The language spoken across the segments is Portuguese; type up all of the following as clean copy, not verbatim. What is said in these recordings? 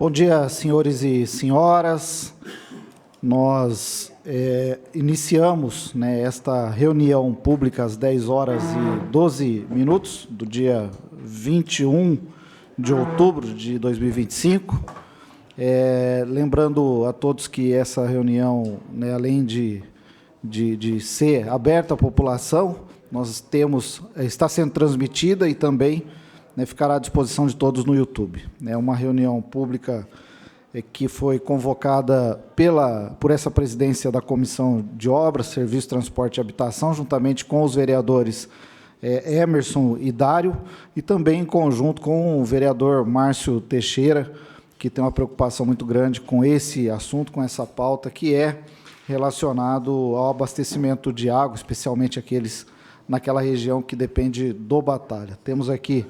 Bom dia, senhores e senhoras. Nós iniciamos esta reunião pública às 10h12 do dia 21 de outubro de 2025. Lembrando a todos que essa reunião, além de ser aberta à população, está sendo transmitida e também ficará à disposição de todos no YouTube. É uma reunião pública que foi convocada por essa presidência da Comissão de Obras, Serviço, Transporte e Habitação, juntamente com os vereadores Emerson e Dário, e também em conjunto com o vereador Márcio Teixeira, que tem uma preocupação muito grande com esse assunto, com essa pauta, que é relacionado ao abastecimento de água, especialmente aqueles naquela região que depende do Batalha. Temos aqui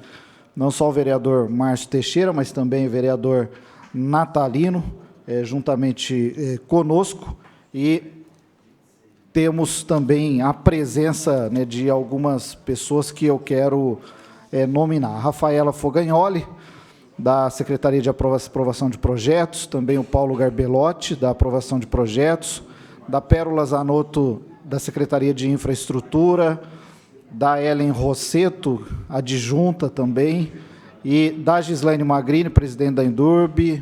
não só o vereador Márcio Teixeira, mas também o vereador Natalino, juntamente conosco, e temos também a presença de algumas pessoas que eu quero nominar. A Rafaela Fogagnoli, da Secretaria de Aprovação de Projetos, também o Paulo Garbelotti, da Aprovação de Projetos, da Pérola Zanotto, da Secretaria de Infraestrutura, da Ellen Rosseto, adjunta também, e da Gislaine Magrini, presidente da Indurb,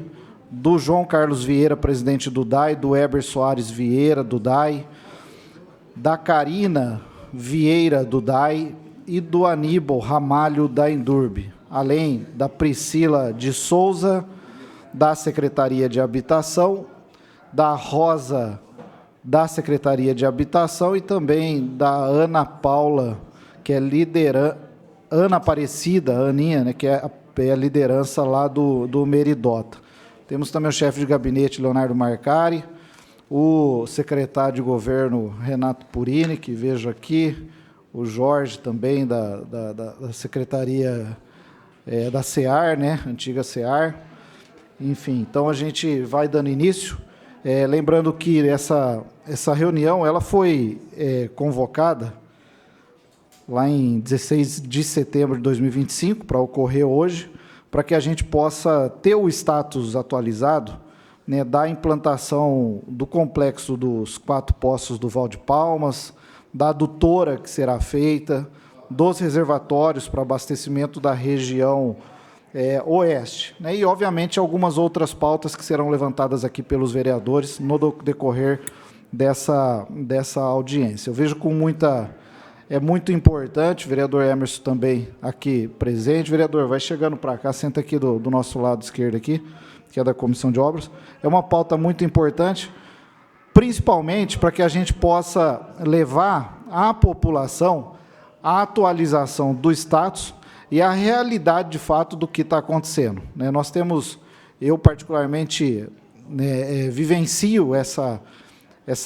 do João Carlos Vieira, presidente do DAI, do Heber Soares Vieira, do DAI, da Karina Vieira, do DAI, e do Aníbal Ramalho, da Indurb, além da Priscila de Souza, da Secretaria de Habitação, da Rosa, da Secretaria de Habitação, e também da Ana Paula, que é Ana Aparecida, Aninha, que é a liderança lá do Meridota. Temos também o chefe de gabinete, Leonardo Marcari, o secretário de governo, Renato Purini, que vejo aqui, o Jorge também, da Secretaria da SEAR, antiga SEAR. Enfim, então a gente vai dando início. Lembrando que essa reunião ela foi convocada lá em 16 de setembro de 2025, para ocorrer hoje, para que a gente possa ter o status atualizado da implantação do complexo dos 4 poços do Val de Palmas, da adutora que será feita, dos reservatórios para abastecimento da região oeste, e, obviamente, algumas outras pautas que serão levantadas aqui pelos vereadores no decorrer dessa audiência. Eu vejo com muito importante, o vereador Emerson também aqui presente. Vereador, vai chegando para cá, senta aqui do nosso lado esquerdo aqui, que é da Comissão de Obras. É uma pauta muito importante, principalmente para que a gente possa levar à população a atualização do status e a realidade, de fato, do que está acontecendo. Nós temos, eu particularmente, vivencio essa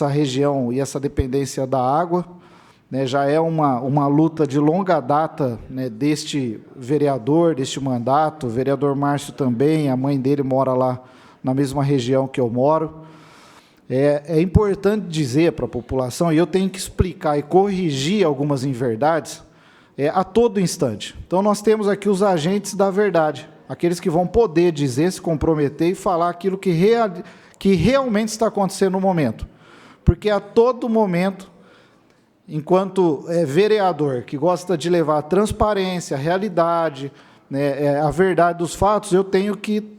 região e essa dependência da água, já é uma luta de longa data deste vereador, deste mandato, o vereador Márcio também, a mãe dele mora lá na mesma região que eu moro. É importante dizer para a população, e eu tenho que explicar e corrigir algumas inverdades a todo instante. Então, nós temos aqui os agentes da verdade, aqueles que vão poder dizer, se comprometer e falar aquilo que realmente está acontecendo no momento. Porque a todo momento, enquanto vereador que gosta de levar a transparência, a realidade, a verdade dos fatos, eu tenho que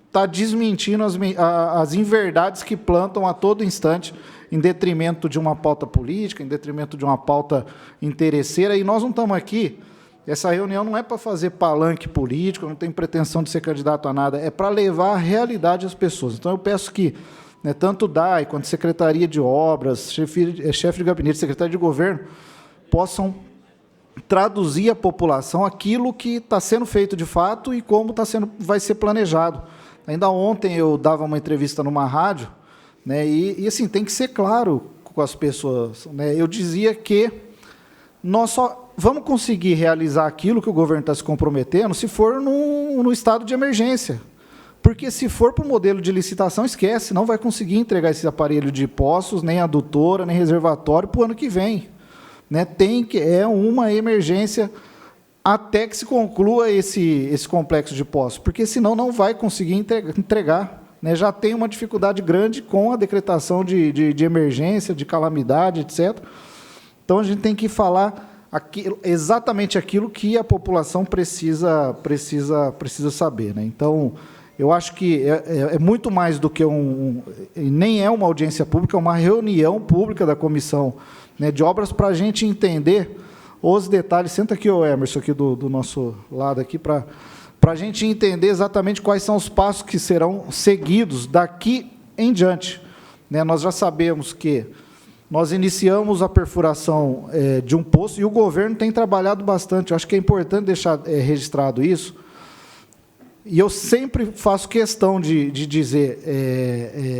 estar desmentindo as inverdades que plantam a todo instante, em detrimento de uma pauta política, em detrimento de uma pauta interesseira, e nós não estamos aqui, essa reunião não é para fazer palanque político, não tem pretensão de ser candidato a nada, é para levar a realidade às pessoas. Então, eu peço que tanto o DAI, quanto a Secretaria de Obras, chefe de gabinete, secretário de governo, possam traduzir à população aquilo que está sendo feito de fato e como vai ser planejado. Ainda ontem eu dava uma entrevista numa rádio, e assim, tem que ser claro com as pessoas. Eu dizia que nós só vamos conseguir realizar aquilo que o governo está se comprometendo se for no estado de emergência. Porque, se for para o modelo de licitação, esquece, não vai conseguir entregar esse aparelho de poços, nem adutora, nem reservatório, para o ano que vem. É uma emergência até que se conclua esse complexo de poços, porque senão não vai conseguir entregar. Né? Já tem uma dificuldade grande com a decretação de emergência, de calamidade, etc. Então, a gente tem que falar exatamente aquilo que a população precisa saber. Né? Então, eu acho que é muito mais do que nem é uma audiência pública, é uma reunião pública da comissão, né, de obras, para a gente entender os detalhes. Senta aqui, o Emerson, aqui do nosso lado, aqui, para a gente entender exatamente quais são os passos que serão seguidos daqui em diante. Né, nós já sabemos que nós iniciamos a perfuração de um poço, e o governo tem trabalhado bastante. Eu acho que é importante deixar registrado isso, e eu sempre faço questão de dizer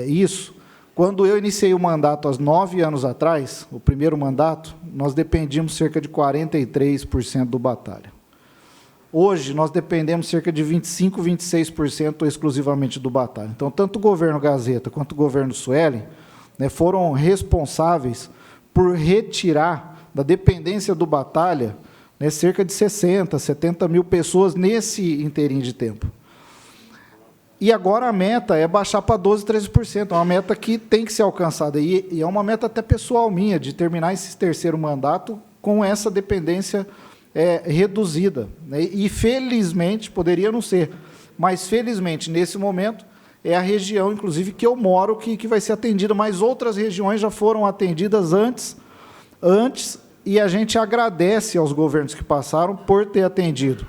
isso. Quando eu iniciei o mandato, há 9 anos atrás, o primeiro mandato, nós dependíamos cerca de 43% do Batalha. Hoje, nós dependemos cerca de 25%, 26% exclusivamente do Batalha. Então, tanto o governo Gazeta quanto o governo Suelen, né, foram responsáveis por retirar da dependência do Batalha, né, cerca de 60, 70 mil pessoas nesse inteirinho de tempo. E agora a meta é baixar para 12%, 13%. É uma meta que tem que ser alcançada. E é uma meta até pessoal minha, de terminar esse terceiro mandato com essa dependência reduzida. Né? E, felizmente, poderia não ser, mas, felizmente, nesse momento, é a região, inclusive, que eu moro, que vai ser atendida, mas outras regiões já foram atendidas antes, e a gente agradece aos governos que passaram por ter atendido.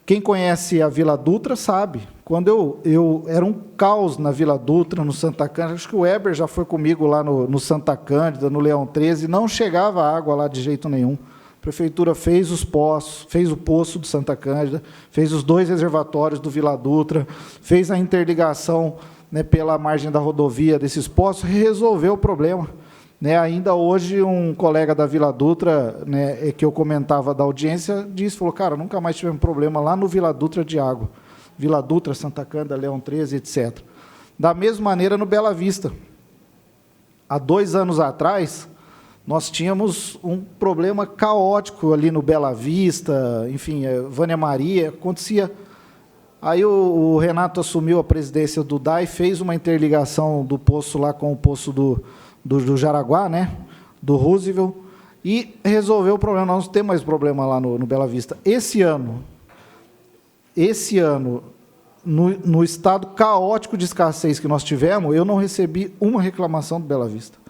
Quem conhece a Vila Dutra sabe. Quando eu era um caos na Vila Dutra, no Santa Cândida, acho que o Weber já foi comigo lá no Santa Cândida, no Leão 13, não chegava água lá de jeito nenhum. A prefeitura fez os poços, fez o poço do Santa Cândida, fez os 2 reservatórios do Vila Dutra, fez a interligação, né, pela margem da rodovia desses poços, e resolveu o problema. Né, ainda hoje, um colega da Vila Dutra, né, que eu comentava da audiência, falou, cara, nunca mais tivemos problema lá no Vila Dutra de água. Vila Dutra, Santa Cândida, Leão 13, etc. Da mesma maneira, no Bela Vista. Há 2 anos atrás, nós tínhamos um problema caótico ali no Bela Vista, enfim, Vânia Maria, acontecia. Aí o Renato assumiu a presidência do DAI, fez uma interligação do poço lá com o poço do Jaraguá, né, do Roosevelt, e resolveu o problema. Nós não temos mais problema lá no Bela Vista. Esse ano, no estado caótico de escassez que nós tivemos, eu não recebi uma reclamação do Bela Vista.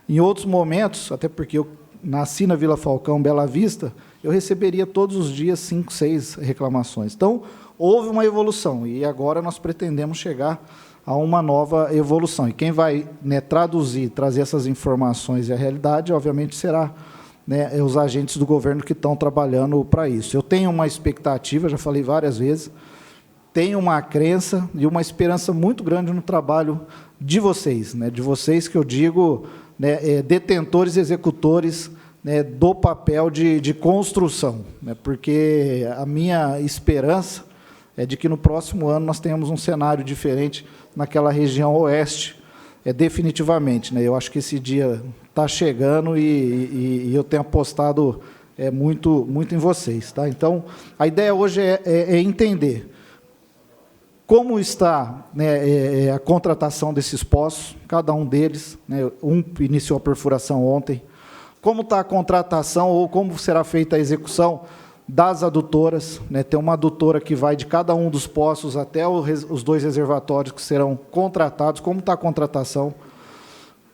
Em outros momentos, até porque eu nasci na Vila Falcão, Bela Vista, eu receberia todos os dias 5, 6 reclamações. Então, houve uma evolução, e agora nós pretendemos chegar a uma nova evolução. E quem vai, né, trazer essas informações e a realidade, obviamente, será, né, os agentes do governo que estão trabalhando para isso. Eu tenho uma expectativa, já falei várias vezes, tenho uma crença e uma esperança muito grande no trabalho de vocês, né, de vocês que eu digo, né, detentores e executores, né, do papel de construção, né, porque a minha esperança é de que no próximo ano nós tenhamos um cenário diferente naquela região oeste, definitivamente. Né? Eu acho que esse dia está chegando e eu tenho apostado muito em vocês. Tá? Então, a ideia hoje é entender como está, né, a contratação desses poços, cada um deles, né, um iniciou a perfuração ontem, como está a contratação ou como será feita a execução das adutoras, né, tem uma adutora que vai de cada um dos poços até os 2 reservatórios que serão contratados, como está a contratação,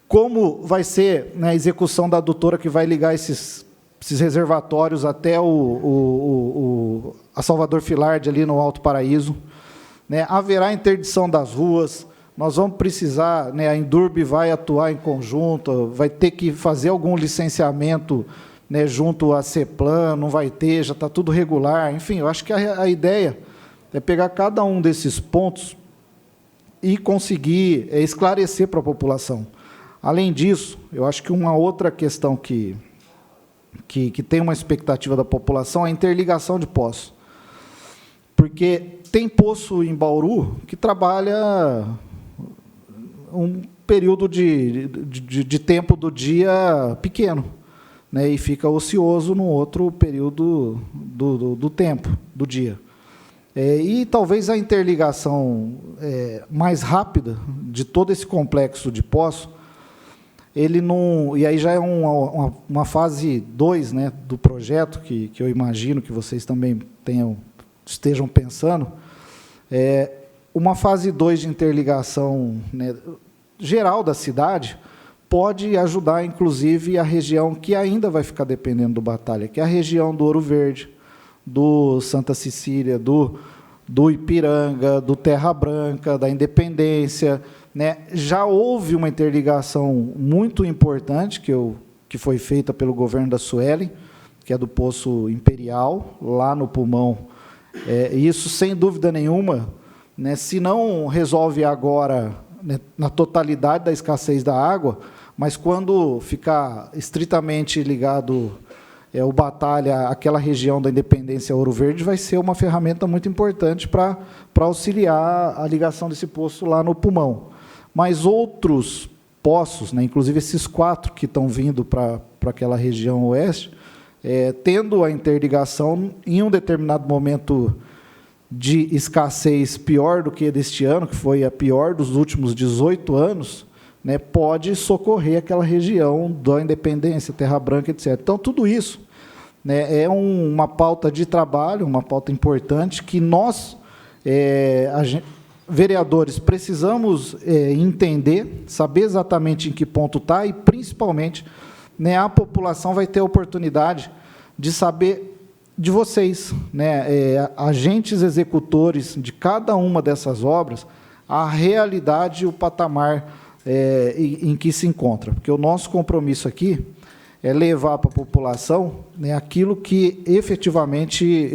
como vai ser, né, a execução da adutora que vai ligar esses reservatórios até a Salvador Filard, ali no Alto Paraíso. Né, haverá interdição das ruas, nós vamos precisar, né, a Indurb vai atuar em conjunto, vai ter que fazer algum licenciamento, né, junto à CEPLAN, não vai ter, já está tudo regular. Enfim, eu acho que a ideia é pegar cada um desses pontos e conseguir esclarecer para a população. Além disso, eu acho que uma outra questão que tem uma expectativa da população é a interligação de poços. Porque tem poço em Bauru que trabalha um período de tempo do dia pequeno. né, e fica ocioso no outro período do tempo, do dia. E talvez a interligação mais rápida de todo esse complexo de poço, ele não, e aí já é uma fase 2, né, do projeto, que eu imagino que vocês também estejam pensando, uma fase 2 de interligação, né, geral da cidade, pode ajudar, inclusive, a região que ainda vai ficar dependendo do Batalha, que é a região do Ouro Verde, do Santa Cecília, do Ipiranga, do Terra Branca, da Independência, né? Já houve uma interligação muito importante que foi feita pelo governo da Sueli, que é do Poço Imperial, lá no Pulmão. Isso, sem dúvida nenhuma, né, se não resolve agora, né, na totalidade da escassez da água, mas quando ficar estritamente ligado o Batalha, aquela região da Independência Ouro Verde, vai ser uma ferramenta muito importante para auxiliar a ligação desse poço lá no Pulmão. Mas outros poços, né, inclusive esses 4 que estão vindo para aquela região oeste, tendo a interligação, em um determinado momento de escassez pior do que deste ano, que foi a pior dos últimos 18 anos, né, pode socorrer aquela região da Independência, Terra Branca, etc. Então, tudo isso, né, é uma pauta de trabalho, uma pauta importante, que nós, vereadores, precisamos entender, saber exatamente em que ponto está, e, principalmente, né, a população vai ter a oportunidade de saber de vocês, né, agentes executores de cada uma dessas obras, a realidade e o patamar em que se encontra. Porque o nosso compromisso aqui é levar para a população, né, aquilo que efetivamente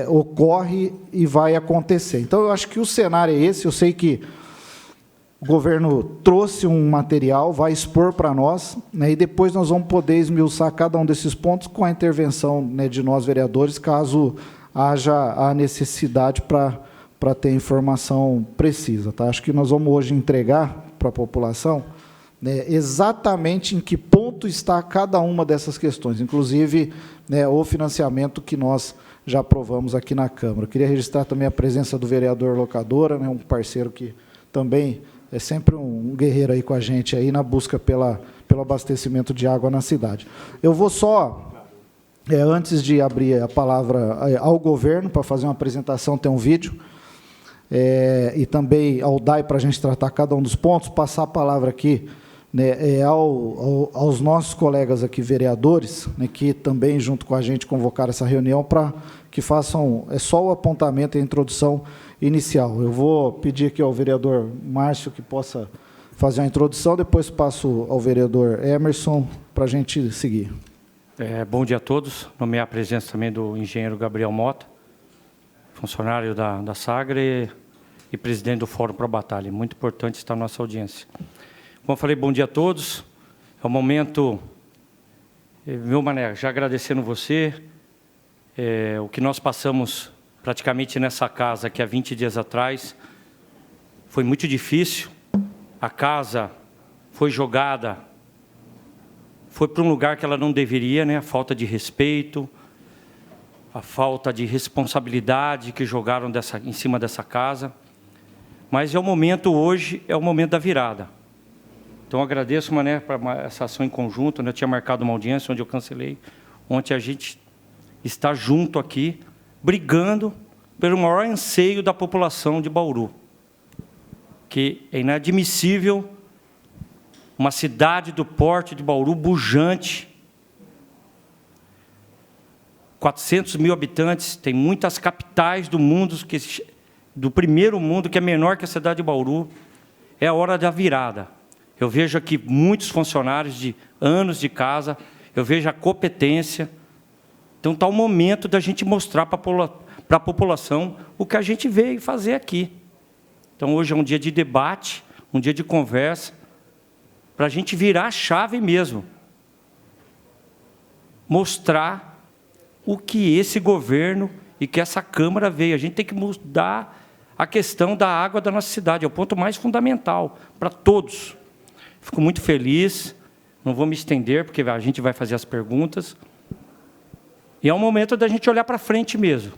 ocorre e vai acontecer. Então, eu acho que o cenário é esse. Eu sei que o governo trouxe um material, vai expor para nós, né, e depois nós vamos poder esmiuçar cada um desses pontos com a intervenção, né, de nós, vereadores, caso haja a necessidade para ter informação precisa. Tá? Acho que nós vamos hoje entregar para a população, né, exatamente em que ponto está cada uma dessas questões, inclusive, né, o financiamento que nós já aprovamos aqui na Câmara. Eu queria registrar também a presença do vereador Locadora, né, um parceiro que também é sempre um guerreiro aí com a gente aí na busca pelo abastecimento de água na cidade. Eu vou só, antes de abrir a palavra ao governo para fazer uma apresentação, tem um vídeo, e também ao DAI para a gente tratar cada um dos pontos, passar a palavra aqui, né, aos nossos colegas aqui, vereadores, né, que também, junto com a gente, convocaram essa reunião para que façam só o apontamento e a introdução inicial. Eu vou pedir aqui ao vereador Márcio que possa fazer a introdução, depois passo ao vereador Emerson para a gente seguir. Bom dia a todos. Nomear a presença também do engenheiro Gabriel Mota, funcionário da Sagre e presidente do Fórum Pro Batalha. Muito importante estar na nossa audiência. Como eu falei, bom dia a todos. É o momento, meu mané, já agradecendo você, o que nós passamos praticamente nessa casa aqui há 20 dias atrás, foi muito difícil. A casa foi jogada, foi para um lugar que ela não deveria, né? A falta de respeito, a falta de responsabilidade que jogaram em cima dessa casa. Mas é o momento hoje, é o momento da virada. Então, agradeço, Mané, para essa ação em conjunto, né? Eu tinha marcado uma audiência onde eu cancelei. Ontem a gente está junto aqui, brigando pelo maior anseio da população de Bauru, que é inadmissível uma cidade do porte de Bauru, pujante, 400 mil habitantes, tem muitas capitais do mundo, do primeiro mundo, que é menor que a cidade de Bauru. É a hora da virada. Eu vejo aqui muitos funcionários de anos de casa, eu vejo a competência. Então, está o momento da gente mostrar para a população o que a gente veio fazer aqui. Então, hoje é um dia de debate, um dia de conversa, para a gente virar a chave mesmo. Mostrar o que esse governo e que essa Câmara veio. A gente tem que mudar a questão da água da nossa cidade, é o ponto mais fundamental para todos. Fico muito feliz, não vou me estender, porque a gente vai fazer as perguntas. E é um momento da gente olhar para frente mesmo.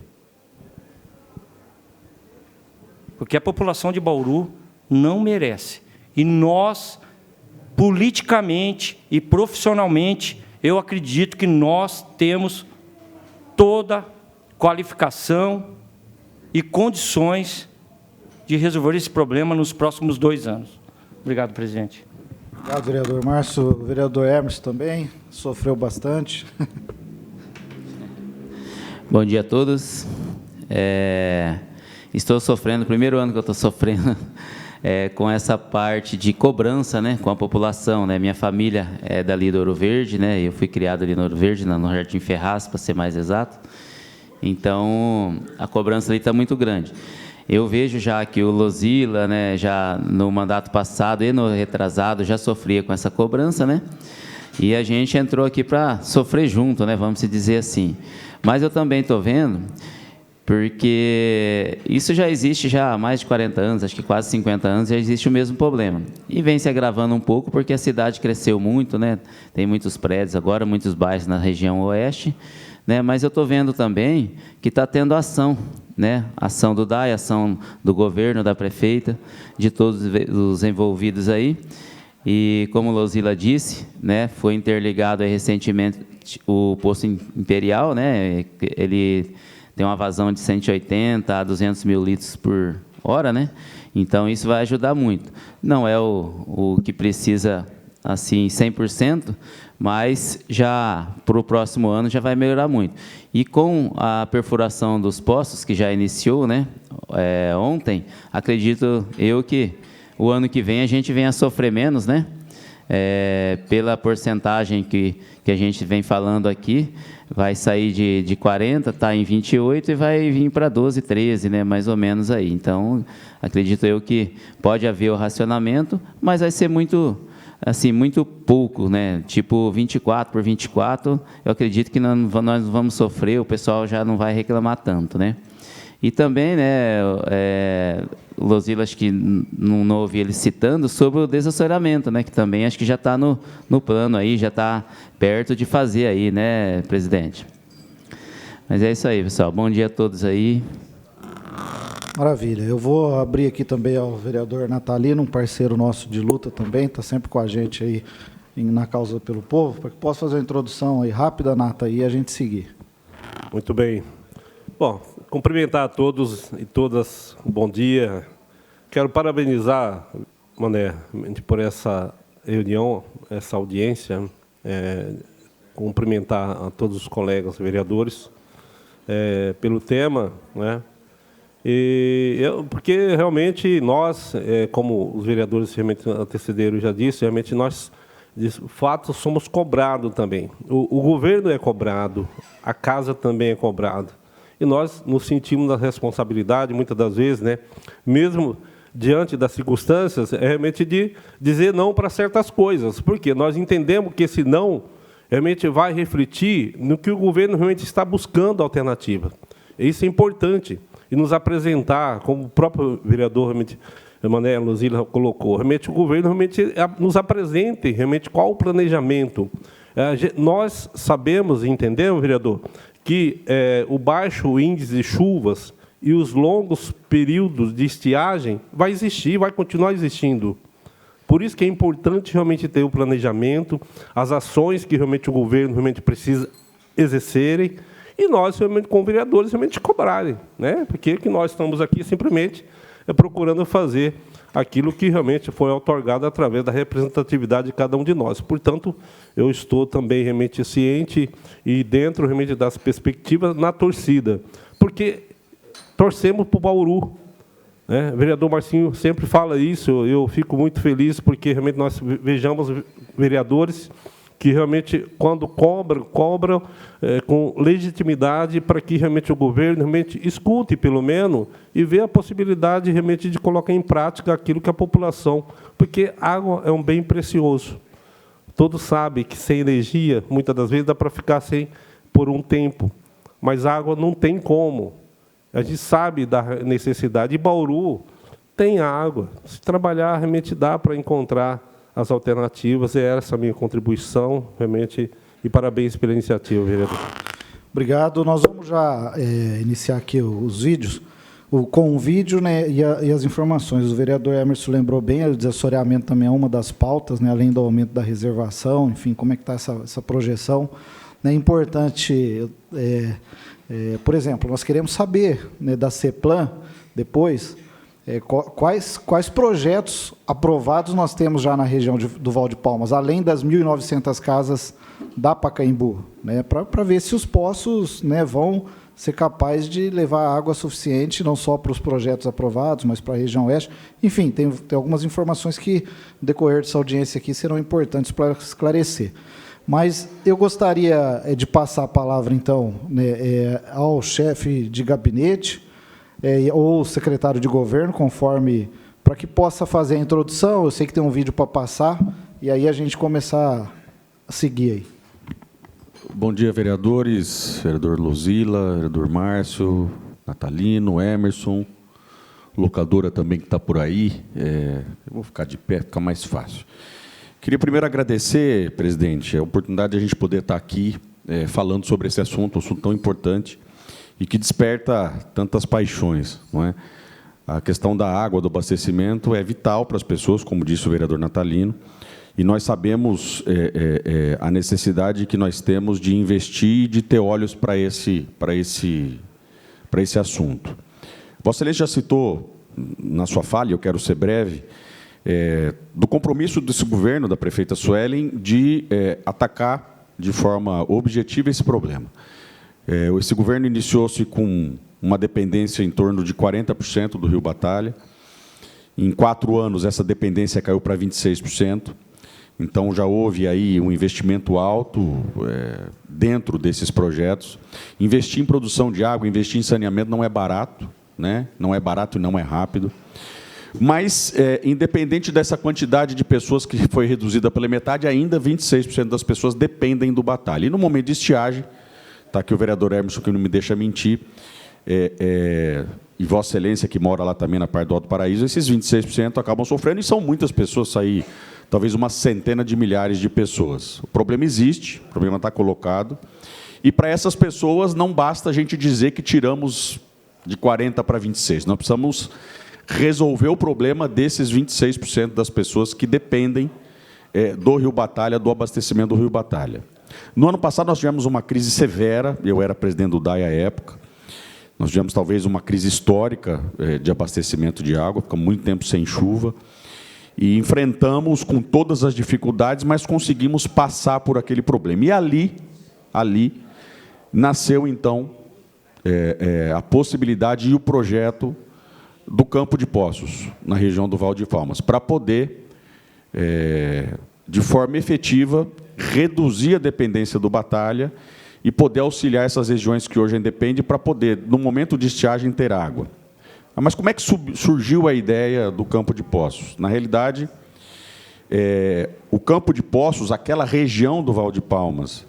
Porque a população de Bauru não merece. E nós, politicamente e profissionalmente, eu acredito que nós temos toda qualificação e condições de resolver esse problema nos próximos 2 anos. Obrigado, presidente. Obrigado, vereador Márcio. O vereador Hermes também sofreu bastante. Bom dia a todos. Estou sofrendo, primeiro ano que eu estou sofrendo com essa parte de cobrança, né, com a população, né? Minha família é dali do Ouro Verde, né? Eu fui criado ali no Ouro Verde, no Jardim Ferraz, para ser mais exato. Então, a cobrança ali está muito grande. Eu vejo já que o Lozila, né, já no mandato passado e no retrasado, já sofria com essa cobrança, né? E a gente entrou aqui para sofrer junto, né, vamos se dizer assim. Mas eu também estou vendo, porque isso já existe já há mais de 40 anos, acho que quase 50 anos, já existe o mesmo problema. E vem se agravando um pouco, porque a cidade cresceu muito, né? Tem muitos prédios agora, muitos bairros na região oeste, né? Mas eu estou vendo também que está tendo ação, né? Ação do DAI, ação do governo, da prefeita, de todos os envolvidos aí. E, como Lozila disse, né, foi interligado aí recentemente o Poço Imperial, né? Ele tem uma vazão de 180 a 200 mil litros por hora, né? Então, isso vai ajudar muito. Não é o que precisa, assim, 100%, mas já para o próximo ano já vai melhorar muito. E com a perfuração dos poços, que já iniciou, né, ontem, acredito eu que o ano que vem a gente venha a sofrer menos, né? Pela porcentagem que a gente vem falando aqui, vai sair de 40, está em 28 e vai vir para 12, 13, né, mais ou menos aí. Então, acredito eu que pode haver o racionamento, mas vai ser muito, assim, muito pouco, né? Tipo 24 por 24, eu acredito que nós vamos sofrer, o pessoal já não vai reclamar tanto, né? E também, né, o Lozila, acho que não ouvi ele citando sobre o desassoreamento, né, que também acho que já está no plano aí, já está perto de fazer aí, né, presidente? Mas é isso aí, pessoal. Bom dia a todos aí. Maravilha. Eu vou abrir aqui também ao vereador Natalino, um parceiro nosso de luta também, está sempre com a gente aí na causa pelo povo, para que possa fazer uma introdução aí rápida, Nata, e a gente seguir. Muito bem. Bom, cumprimentar a todos e todas, bom dia. Quero parabenizar, Mané, por essa reunião, essa audiência, cumprimentar a todos os colegas vereadores pelo tema, né? Porque realmente nós, como os vereadores realmente antecederam já disse, realmente nós, de fato, somos cobrados também. O governo é cobrado, a casa também é cobrada. E nós nos sentimos na responsabilidade, muitas das vezes, né, mesmo diante das circunstâncias, realmente de dizer não para certas coisas, porque nós entendemos que esse não realmente vai refletir no que o governo realmente está buscando alternativa. Isso é importante, e nos apresentar, como o próprio vereador realmente, Mané Lozila colocou, realmente o governo realmente nos apresente realmente qual o planejamento. Nós sabemos e entendemos, vereador, que o baixo índice de chuvas e os longos períodos de estiagem vai existir, vai continuar existindo. Por isso que é importante realmente ter o planejamento, as ações que realmente o governo realmente precisa exercerem, e nós, realmente, como vereadores, realmente cobrarem, né? Porque que nós estamos aqui simplesmente procurando fazer aquilo que realmente foi outorgado através da representatividade de cada um de nós. Portanto, eu estou também realmente ciente e dentro realmente das perspectivas na torcida, porque torcemos para o Bauru, né? O vereador Marcinho sempre fala isso, eu fico muito feliz porque realmente nós vejamos vereadores que realmente, quando cobram com legitimidade para que realmente o governo realmente escute, pelo menos, e vê a possibilidade realmente de colocar em prática aquilo que a população... Porque água é um bem precioso. Todos sabem que sem energia, muitas das vezes, dá para ficar sem por um tempo. Mas água não tem como. A gente sabe da necessidade. E Bauru tem água. Se trabalhar, realmente dá para encontrar as alternativas. E essa é a minha contribuição, realmente, e parabéns pela iniciativa, vereador. Obrigado. Nós vamos já iniciar aqui os vídeos, com o vídeo, né, e as informações. O vereador Emerson lembrou bem, o desassoreamento também é uma das pautas, né, além do aumento da reservação, enfim, como é que está essa projeção. É importante, por exemplo, nós queremos saber, né, da CEPLAN, depois, quais projetos aprovados nós temos já na região do Val de Palmas, além das 1.900 casas da Pacaembu, né, para ver se os poços, né, vão ser capazes de levar água suficiente, não só para os projetos aprovados, mas para a região oeste. Enfim, tem algumas informações que, no decorrer dessa audiência aqui, serão importantes para esclarecer. Mas eu gostaria de passar a palavra, então, né, ao chefe de gabinete ou secretário de governo, conforme, para que possa fazer a introdução. Eu sei que tem um vídeo para passar, e aí a gente começar a seguir aí. Bom dia, vereadores, vereador Luzila, vereador Márcio, Natalino, Emerson, locadora também que está por aí. Eu vou ficar de pé, fica mais fácil. Queria primeiro agradecer, presidente, a oportunidade de a gente poder estar aqui falando sobre esse assunto, um assunto tão importante e que desperta tantas paixões, não é? A questão da água, do abastecimento é vital para as pessoas, como disse o vereador Natalino, e nós sabemos a necessidade que nós temos de investir e de ter olhos para esse assunto. Vossa Excelência já citou, na sua fala, eu quero ser breve, do compromisso desse governo, da prefeita Suelen, de atacar de forma objetiva esse problema. Esse governo iniciou-se com uma dependência em torno de 40% do Rio Batalha. Em 4 anos, essa dependência caiu para 26%. Então, já houve aí um investimento alto dentro desses projetos. Investir em produção de água, investir em saneamento não é barato, né? Não é barato e não é rápido. Mas, independente dessa quantidade de pessoas que foi reduzida pela metade, ainda 26% das pessoas dependem do Batalha. E no momento de estiagem, está aqui o vereador Emerson, que não me deixa mentir, e Vossa Excelência, que mora lá também na parte do Alto Paraíso, esses 26% acabam sofrendo, e são muitas pessoas, aí, talvez uma centena de milhares de pessoas. O problema existe, o problema está colocado, e para essas pessoas não basta a gente dizer que tiramos de 40 para 26, nós precisamos resolver o problema desses 26% das pessoas que dependem do Rio Batalha, do abastecimento do Rio Batalha. No ano passado, nós tivemos uma crise severa, eu era presidente do DAI à época, nós tivemos talvez uma crise histórica de abastecimento de água, ficamos muito tempo sem chuva, e enfrentamos com todas as dificuldades, mas conseguimos passar por aquele problema. E ali nasceu, então, a possibilidade e o projeto do Campo de Poços, na região do Val de Palmas, para poder, de forma efetiva, reduzir a dependência do Batalha e poder auxiliar essas regiões que hoje dependem para poder, no momento de estiagem, ter água. Mas como é que surgiu a ideia do Campo de Poços? Na realidade, o Campo de Poços, aquela região do Val de Palmas,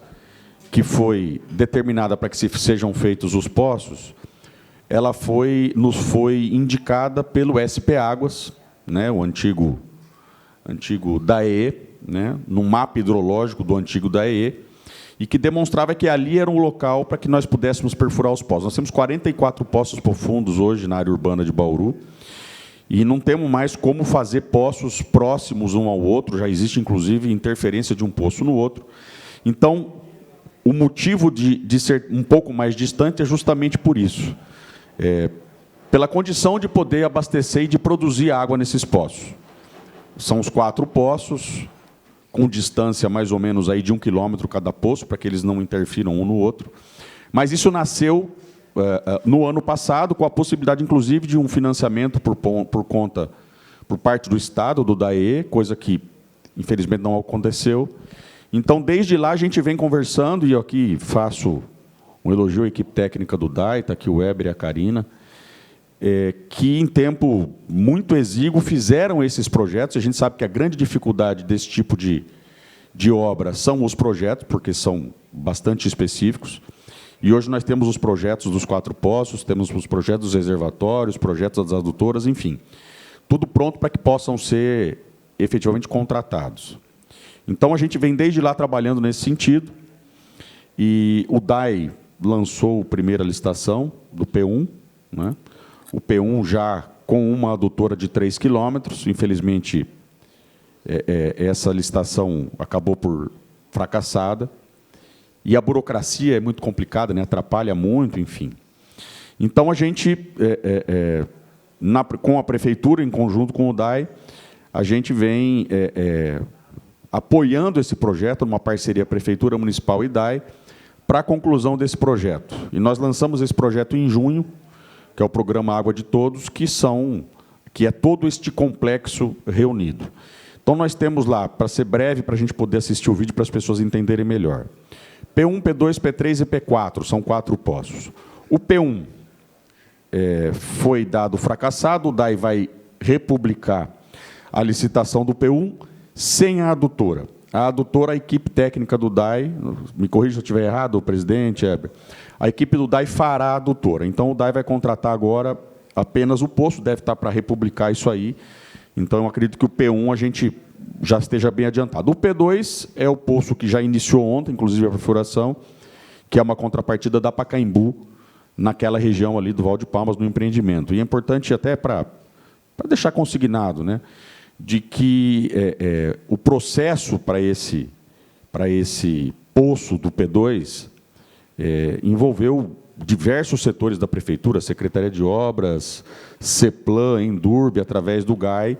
que foi determinada para que sejam feitos os poços, ela nos foi indicada pelo SP Águas, né, o antigo DAE, né, no mapa hidrológico do antigo DAE, e que demonstrava que ali era um local para que nós pudéssemos perfurar os poços. Nós temos 44 poços profundos hoje na área urbana de Bauru, e não temos mais como fazer poços próximos um ao outro, já existe, inclusive, interferência de um poço no outro. Então, o motivo de ser um pouco mais distante é justamente por isso. Pela condição de poder abastecer e de produzir água nesses poços. São os 4 poços, com distância mais ou menos aí de 1 quilômetro cada poço, para que eles não interfiram um no outro. Mas isso nasceu no ano passado, com a possibilidade, inclusive, de um financiamento por parte do Estado, do DAE, coisa que, infelizmente, não aconteceu. Então, desde lá, a gente vem conversando, e eu aqui faço um elogio à equipe técnica do DAE, está aqui o Weber e a Karina, que, em tempo muito exíguo, fizeram esses projetos. A gente sabe que a grande dificuldade desse tipo de obra são os projetos, porque são bastante específicos. E hoje nós temos os projetos dos 4 poços, temos os projetos dos reservatórios, projetos das adutoras, enfim. Tudo pronto para que possam ser efetivamente contratados. Então, a gente vem desde lá trabalhando nesse sentido, e o DAI lançou a primeira licitação do P1, né? O P1 já com uma adutora de 3 quilômetros, infelizmente, essa licitação acabou por fracassada, e a burocracia é muito complicada, né? Atrapalha muito, enfim. Então, a gente, com a Prefeitura, em conjunto com o DAI, a gente vem apoiando esse projeto, numa parceria Prefeitura Municipal e DAI, para a conclusão desse projeto. E nós lançamos esse projeto em junho, que é o programa Água de Todos, que é todo este complexo reunido. Então, nós temos lá, para ser breve, para a gente poder assistir o vídeo, para as pessoas entenderem melhor. P1, P2, P3 e P4, são 4 poços. O P1 foi dado fracassado, o DAI vai republicar a licitação do P1 sem a adutora. A adutora, a equipe técnica do DAI, me corrija se eu estiver errado, presidente, a equipe do DAI fará a adutora. Então, o DAI vai contratar agora apenas o poço, deve estar para republicar isso aí. Então, eu acredito que o P1 a gente já esteja bem adiantado. O P2 é o poço que já iniciou ontem, inclusive a perfuração, que é uma contrapartida da Pacaembu, naquela região ali do Val de Palmas, no empreendimento. E é importante até para deixar consignado, né, de que o processo para esse poço do P2 envolveu diversos setores da Prefeitura, Secretaria de Obras, CEPLAN, Endurbe, através do GAI.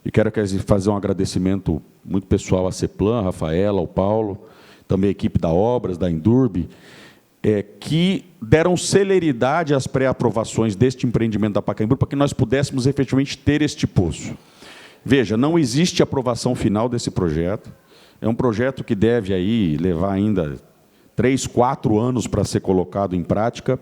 E quero fazer um agradecimento muito pessoal à CEPLAN, a Rafaela, ao Paulo, também a equipe da Obras, da Endurbe, que deram celeridade às pré-aprovações deste empreendimento da Pacaembu para que nós pudéssemos efetivamente ter este poço. Veja, não existe aprovação final desse projeto. É um projeto que deve aí levar ainda 3, 4 anos para ser colocado em prática.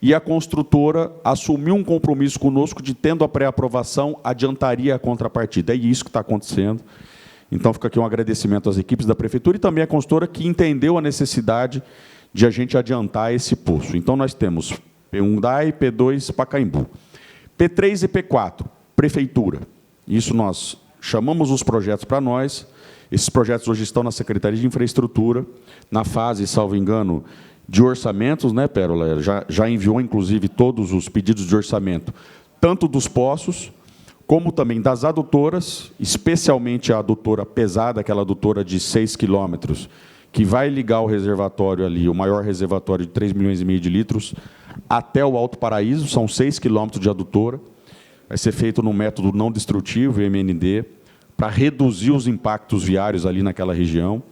E a construtora assumiu um compromisso conosco de, tendo a pré-aprovação, adiantaria a contrapartida. É isso que está acontecendo. Então, fica aqui um agradecimento às equipes da Prefeitura e também à construtora, que entendeu a necessidade de a gente adiantar esse poço. Então, nós temos P1 DAI, P2 Pacaembu. P3 e P4, Prefeitura. Isso nós chamamos os projetos para nós. Esses projetos hoje estão na Secretaria de Infraestrutura, na fase, salvo engano, de orçamentos, né, Pérola? Já enviou, inclusive, todos os pedidos de orçamento, tanto dos poços, como também das adutoras, especialmente a adutora pesada, aquela adutora de 6 quilômetros, que vai ligar o reservatório ali, o maior reservatório de 3,5 milhões de litros, até o Alto Paraíso, são 6 quilômetros de adutora. Vai ser feito no método não destrutivo, MND, para reduzir os impactos viários ali naquela região.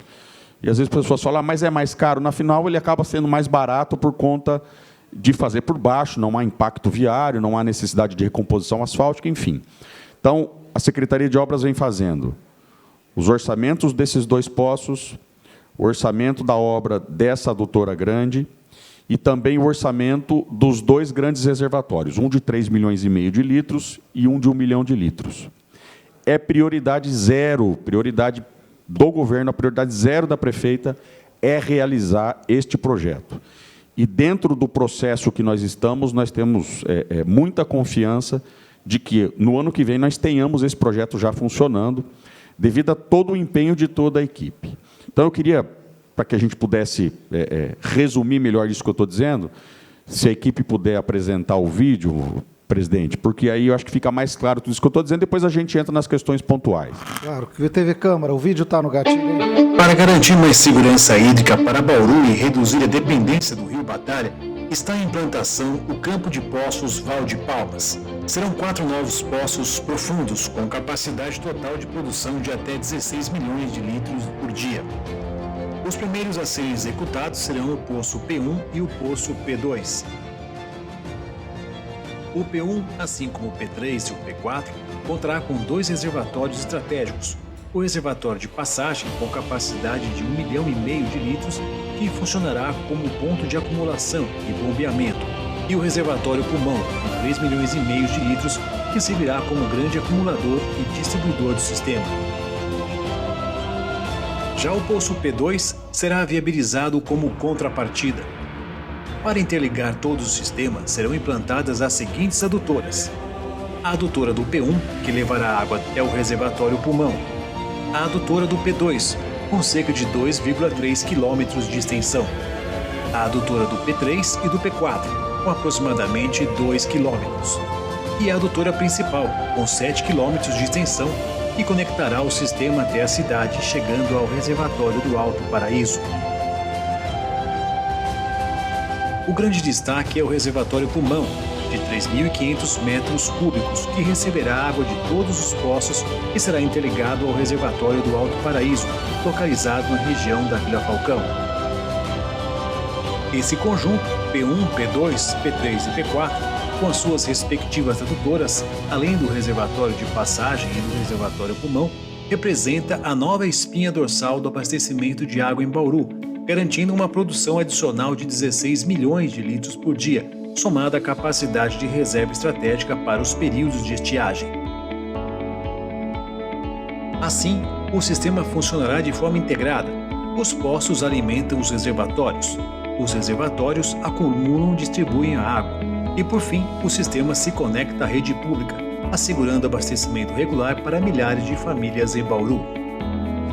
E às vezes as pessoas falam, mas é mais caro. Na final, ele acaba sendo mais barato por conta de fazer por baixo, não há impacto viário, não há necessidade de recomposição asfáltica, enfim. Então, a Secretaria de Obras vem fazendo os orçamentos desses 2 poços, o orçamento da obra dessa adutora grande, e também o orçamento dos 2 grandes reservatórios, um de 3,5 milhões de litros e um de 1 milhão de litros. É prioridade zero, prioridade do governo, a prioridade zero da prefeita é realizar este projeto. E dentro do processo que nós estamos, nós temos muita confiança de que no ano que vem nós tenhamos esse projeto já funcionando, devido a todo o empenho de toda a equipe. Então, eu queria, para que a gente pudesse resumir melhor isso que eu estou dizendo, se a equipe puder apresentar o vídeo, presidente, porque aí eu acho que fica mais claro tudo isso que eu estou dizendo, depois a gente entra nas questões pontuais. Claro, TV Câmara, o vídeo está no gatilho aí. Para garantir mais segurança hídrica para Bauru e reduzir a dependência do Rio Batalha, está em implantação o Campo de Poços Val de Palmas. Serão 4 novos poços profundos, com capacidade total de produção de até 16 milhões de litros por dia. Os primeiros a serem executados serão o Poço P1 e o Poço P2. O P1, assim como o P3 e o P4, contará com 2 reservatórios estratégicos. O reservatório de passagem, com capacidade de 1,5 milhão de litros, que funcionará como ponto de acumulação e bombeamento, e o reservatório pulmão, com 3,5 milhões de litros, que servirá como grande acumulador e distribuidor do sistema. Já o Poço P2 será viabilizado como contrapartida. Para interligar todos os sistemas, serão implantadas as seguintes adutoras: a adutora do P1, que levará água até o reservatório Pulmão, a adutora do P2, com cerca de 2,3 quilômetros de extensão, a adutora do P3 e do P4, com aproximadamente 2 quilômetros, e a adutora principal, com 7 quilômetros de extensão, que conectará o sistema até a cidade, chegando ao reservatório do Alto Paraíso. O grande destaque é o reservatório Pulmão, de 3.500 metros cúbicos, que receberá água de todos os poços e será interligado ao reservatório do Alto Paraíso, localizado na região da Vila Falcão. Esse conjunto, P1, P2, P3 e P4, com as suas respectivas adutoras, além do reservatório de passagem e do reservatório Pulmão, representa a nova espinha dorsal do abastecimento de água em Bauru, garantindo uma produção adicional de 16 milhões de litros por dia, somada à capacidade de reserva estratégica para os períodos de estiagem. Assim, o sistema funcionará de forma integrada. Os poços alimentam os reservatórios acumulam e distribuem a água. E, por fim, o sistema se conecta à rede pública, assegurando abastecimento regular para milhares de famílias em Bauru.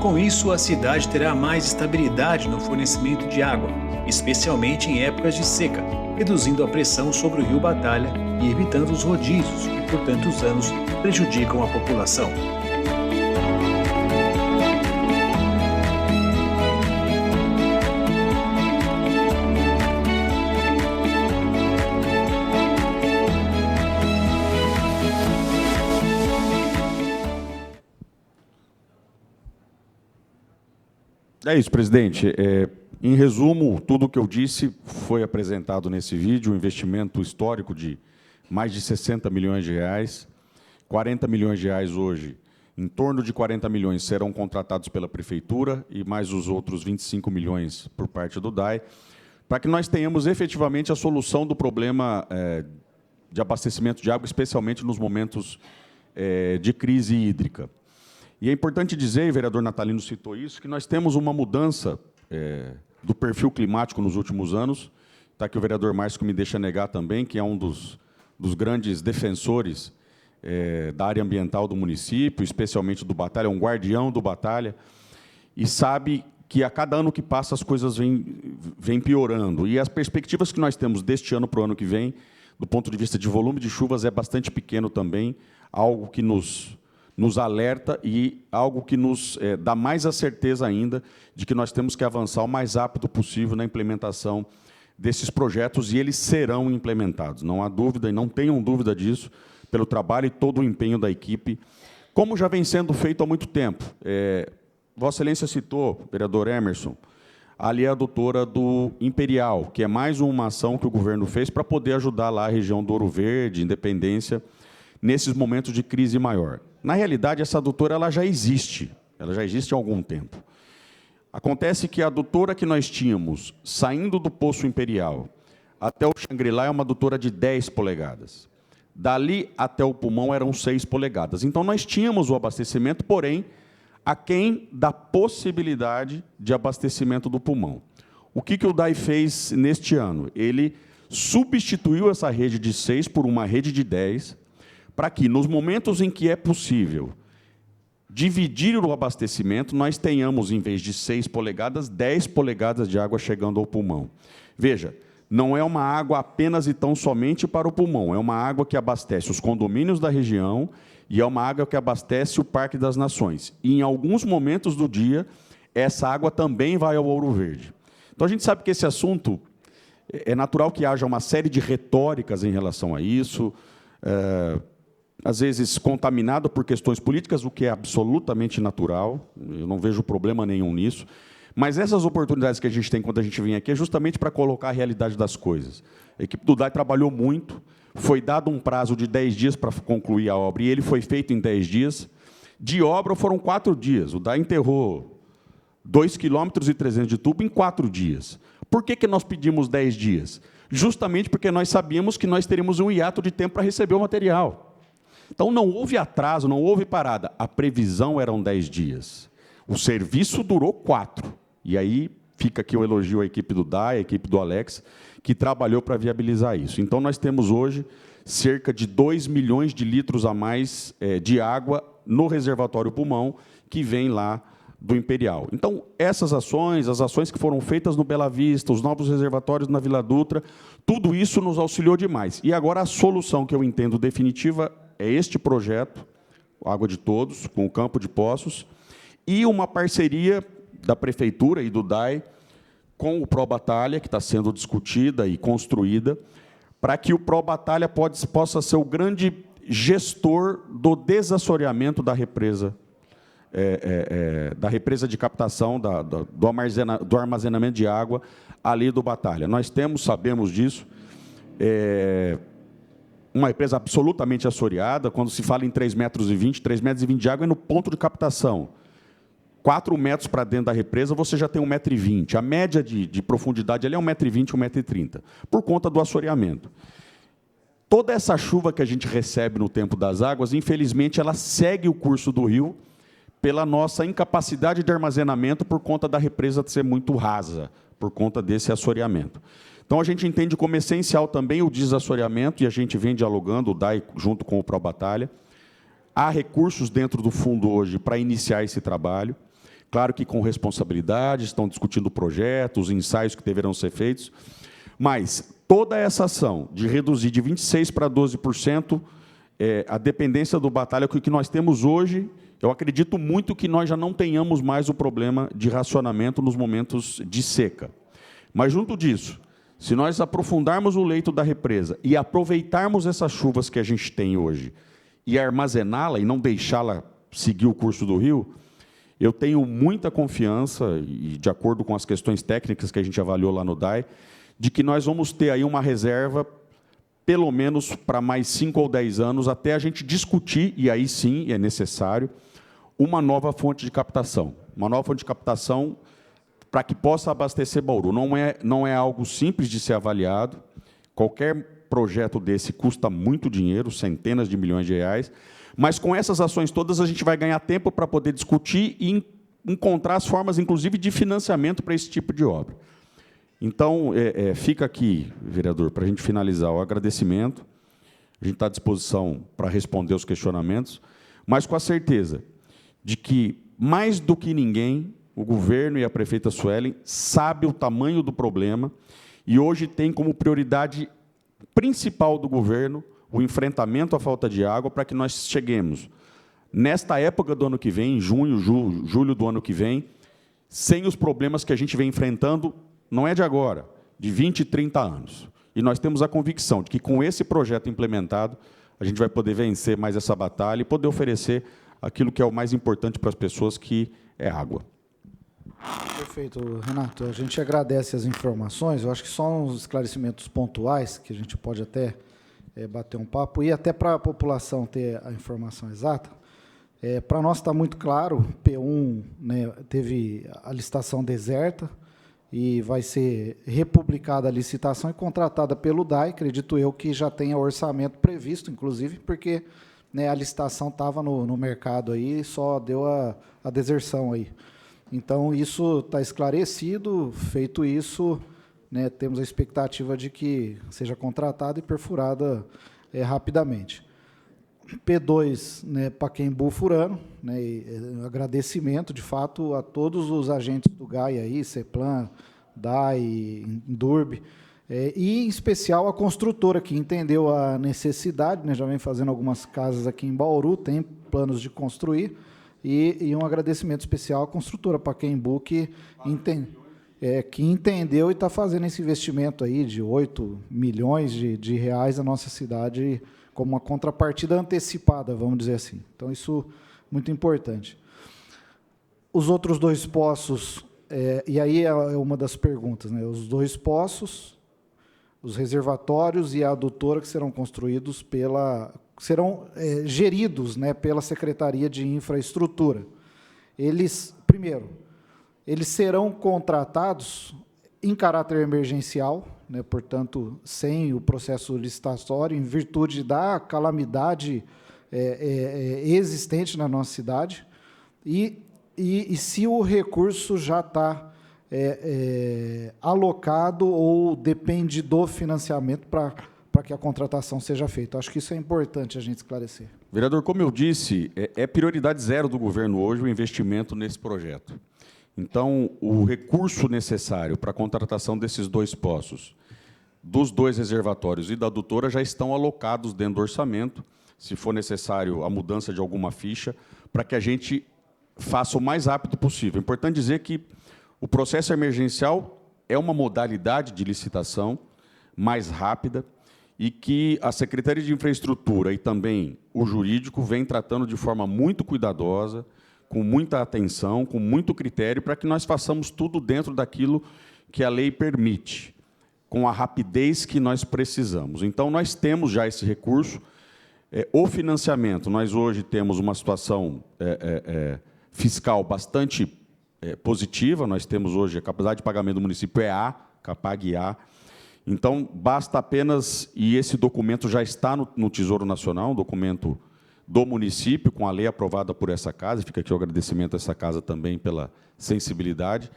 Com isso, a cidade terá mais estabilidade no fornecimento de água, especialmente em épocas de seca, reduzindo a pressão sobre o Rio Batalha e evitando os rodízios que, por tantos anos, prejudicam a população. É isso, presidente. Em resumo, tudo o que eu disse foi apresentado nesse vídeo, um investimento histórico de mais de 60 milhões de reais, 40 milhões de reais hoje, em torno de 40 milhões serão contratados pela Prefeitura e mais os outros 25 milhões por parte do DAE, para que nós tenhamos efetivamente a solução do problema de abastecimento de água, especialmente nos momentos de crise hídrica. E é importante dizer, e o vereador Natalino citou isso, que nós temos uma mudança do perfil climático nos últimos anos. Está aqui o vereador Márcio, que me deixa negar também, que é um dos grandes defensores da área ambiental do município, especialmente do Batalha, é um guardião do Batalha, e sabe que a cada ano que passa as coisas vêm piorando. E as perspectivas que nós temos deste ano para o ano que vem, do ponto de vista de volume de chuvas, é bastante pequeno também, algo que nos alerta e algo que nos dá mais a certeza ainda de que nós temos que avançar o mais rápido possível na implementação desses projetos, e eles serão implementados. Não há dúvida, e não tenham dúvida disso, pelo trabalho e todo o empenho da equipe, como já vem sendo feito há muito tempo. Vossa Excelência citou, vereador Emerson, ali é a adutora do Imperial, que é mais uma ação que o governo fez para poder ajudar lá a região do Ouro Verde, Independência, nesses momentos de crise maior. Na realidade, essa adutora ela já existe há algum tempo. Acontece que a adutora que nós tínhamos, saindo do Poço Imperial até o Xangri-Lá, é uma adutora de 10 polegadas. Dali até o Pulmão eram 6 polegadas. Então, nós tínhamos o abastecimento, porém, aquém da possibilidade de abastecimento do Pulmão. O que o DAE fez neste ano? Ele substituiu essa rede de 6 por uma rede de 10, para que, nos momentos em que é possível dividir o abastecimento, nós tenhamos, em vez de 6 polegadas, 10 polegadas de água chegando ao pulmão. Veja, não é uma água apenas e tão somente para o pulmão, é uma água que abastece os condomínios da região e é uma água que abastece o Parque das Nações. E, em alguns momentos do dia, essa água também vai ao Ouro Verde. Então, a gente sabe que esse assunto, é natural que haja uma série de retóricas em relação a isso, às vezes contaminado por questões políticas, o que é absolutamente natural, eu não vejo problema nenhum nisso, mas essas oportunidades que a gente tem quando a gente vem aqui é justamente para colocar a realidade das coisas. A equipe do DAE trabalhou muito, foi dado um prazo de 10 dias para concluir a obra, e ele foi feito em 10 dias. De obra foram 4 dias, o DAE enterrou 2,3 km de tubo em 4 dias. Por que nós pedimos 10 dias? Justamente porque nós sabíamos que nós teríamos um hiato de tempo para receber o material. Então, não houve atraso, não houve parada. A previsão eram 10 dias. O serviço durou 4. E aí fica aqui o elogio à equipe do DAI, à equipe do Alex, que trabalhou para viabilizar isso. Então, nós temos hoje cerca de 2 milhões de litros a mais de água no reservatório Pulmão, que vem lá do Imperial. Então, essas ações, as ações que foram feitas no Bela Vista, os novos reservatórios na Vila Dutra, tudo isso nos auxiliou demais. E agora a solução que eu entendo definitiva é este projeto, Água de Todos, com o Campo de Poços, e uma parceria da Prefeitura e do DAI com o Probatalha, que está sendo discutida e construída, para que o Probatalha possa ser o grande gestor do desassoreamento da represa, de captação, do armazenamento de água ali do Batalha. Nós sabemos disso, uma represa absolutamente assoreada. Quando se fala em 3,20 metros de água é no ponto de captação. 4 metros para dentro da represa, você já tem 1,20 m. A média de profundidade ali é 1,20 m, 1,30 m, por conta do assoreamento. Toda essa chuva que a gente recebe no tempo das águas, infelizmente, ela segue o curso do rio pela nossa incapacidade de armazenamento por conta da represa ser muito rasa, por conta desse assoreamento. Então, a gente entende como essencial também o desassoreamento, e a gente vem dialogando, o DAI junto com o Probatalha. Há recursos dentro do fundo hoje para iniciar esse trabalho. Claro que com responsabilidade, estão discutindo projetos, os ensaios que deverão ser feitos, mas toda essa ação de reduzir de 26% para 12% a dependência do Batalha, que o que nós temos hoje, eu acredito muito que nós já não tenhamos mais o problema de racionamento nos momentos de seca. Mas, junto disso, se nós aprofundarmos o leito da represa e aproveitarmos essas chuvas que a gente tem hoje e armazená-la e não deixá-la seguir o curso do rio, eu tenho muita confiança, e de acordo com as questões técnicas que a gente avaliou lá no DAI, de que nós vamos ter aí uma reserva, pelo menos para mais 5 ou 10 anos, até a gente discutir, e aí sim é necessário, uma nova fonte de captação. Uma nova fonte de captação para que possa abastecer Bauru. Não é algo simples de ser avaliado. Qualquer projeto desse custa muito dinheiro, centenas de milhões de reais, mas com essas ações todas a gente vai ganhar tempo para poder discutir e encontrar as formas, inclusive, de financiamento para esse tipo de obra. Então, fica aqui, vereador, para a gente finalizar o agradecimento. A gente está à disposição para responder os questionamentos, mas com a certeza de que, mais do que ninguém, o governo e a prefeita Suelen sabe o tamanho do problema e hoje tem como prioridade principal do governo o enfrentamento à falta de água para que nós cheguemos, nesta época do ano que vem, em junho, julho do ano que vem, sem os problemas que a gente vem enfrentando, não é de agora, de 20, 30 anos. E nós temos a convicção de que, com esse projeto implementado, a gente vai poder vencer mais essa batalha e poder oferecer aquilo que é o mais importante para as pessoas, que é água. Perfeito, Renato. A gente agradece as informações. Eu acho que só uns esclarecimentos pontuais, que a gente pode até bater um papo, e até para a população ter a informação exata. Para nós está muito claro, P1, né, teve a licitação deserta, e vai ser republicada a licitação e contratada pelo DAI, acredito eu que já tenha orçamento previsto, inclusive, porque, né, a licitação estava no mercado aí, só deu a deserção aí. Então, isso está esclarecido. Feito isso, né, temos a expectativa de que seja contratada e perfurada rapidamente. P2, né, Pacaembu Furano, né, agradecimento, de fato, a todos os agentes do GAI, aí, CEPLAN, DAI, Indurb, e, em especial, a construtora, que entendeu a necessidade, né, já vem fazendo algumas casas aqui em Bauru, tem planos de construir, e um agradecimento especial à construtora Pacaembu, que entendeu e está fazendo esse investimento aí de 8 milhões de reais na nossa cidade, como uma contrapartida antecipada, vamos dizer assim. Então, isso é muito importante. Os outros 2 poços, e aí é uma das perguntas, né? Os 2 poços, os reservatórios e a adutora que serão construídos serão geridos, né, pela Secretaria de Infraestrutura. Primeiro, eles serão contratados em caráter emergencial, né, portanto, sem o processo licitatório, em virtude da calamidade existente na nossa cidade, e se o recurso já está alocado ou depende do financiamento para que a contratação seja feita. Acho que isso é importante a gente esclarecer. Vereador, como eu disse, é prioridade zero do governo hoje o investimento nesse projeto. Então, o recurso necessário para a contratação desses 2 poços, dos 2 reservatórios e da adutora, já estão alocados dentro do orçamento, se for necessário a mudança de alguma ficha, para que a gente faça o mais rápido possível. É importante dizer que o processo emergencial é uma modalidade de licitação mais rápida e que a Secretaria de Infraestrutura e também o jurídico vem tratando de forma muito cuidadosa, com muita atenção, com muito critério, para que nós façamos tudo dentro daquilo que a lei permite, com a rapidez que nós precisamos. Então, nós temos já esse recurso. O financiamento, nós hoje temos uma situação fiscal bastante positiva, nós temos hoje a capacidade de pagamento do município é A, Capag A. Então, basta apenas, e esse documento já está no Tesouro Nacional, um documento do município, com a lei aprovada por essa casa, fica aqui o agradecimento a essa casa também pela sensibilidade.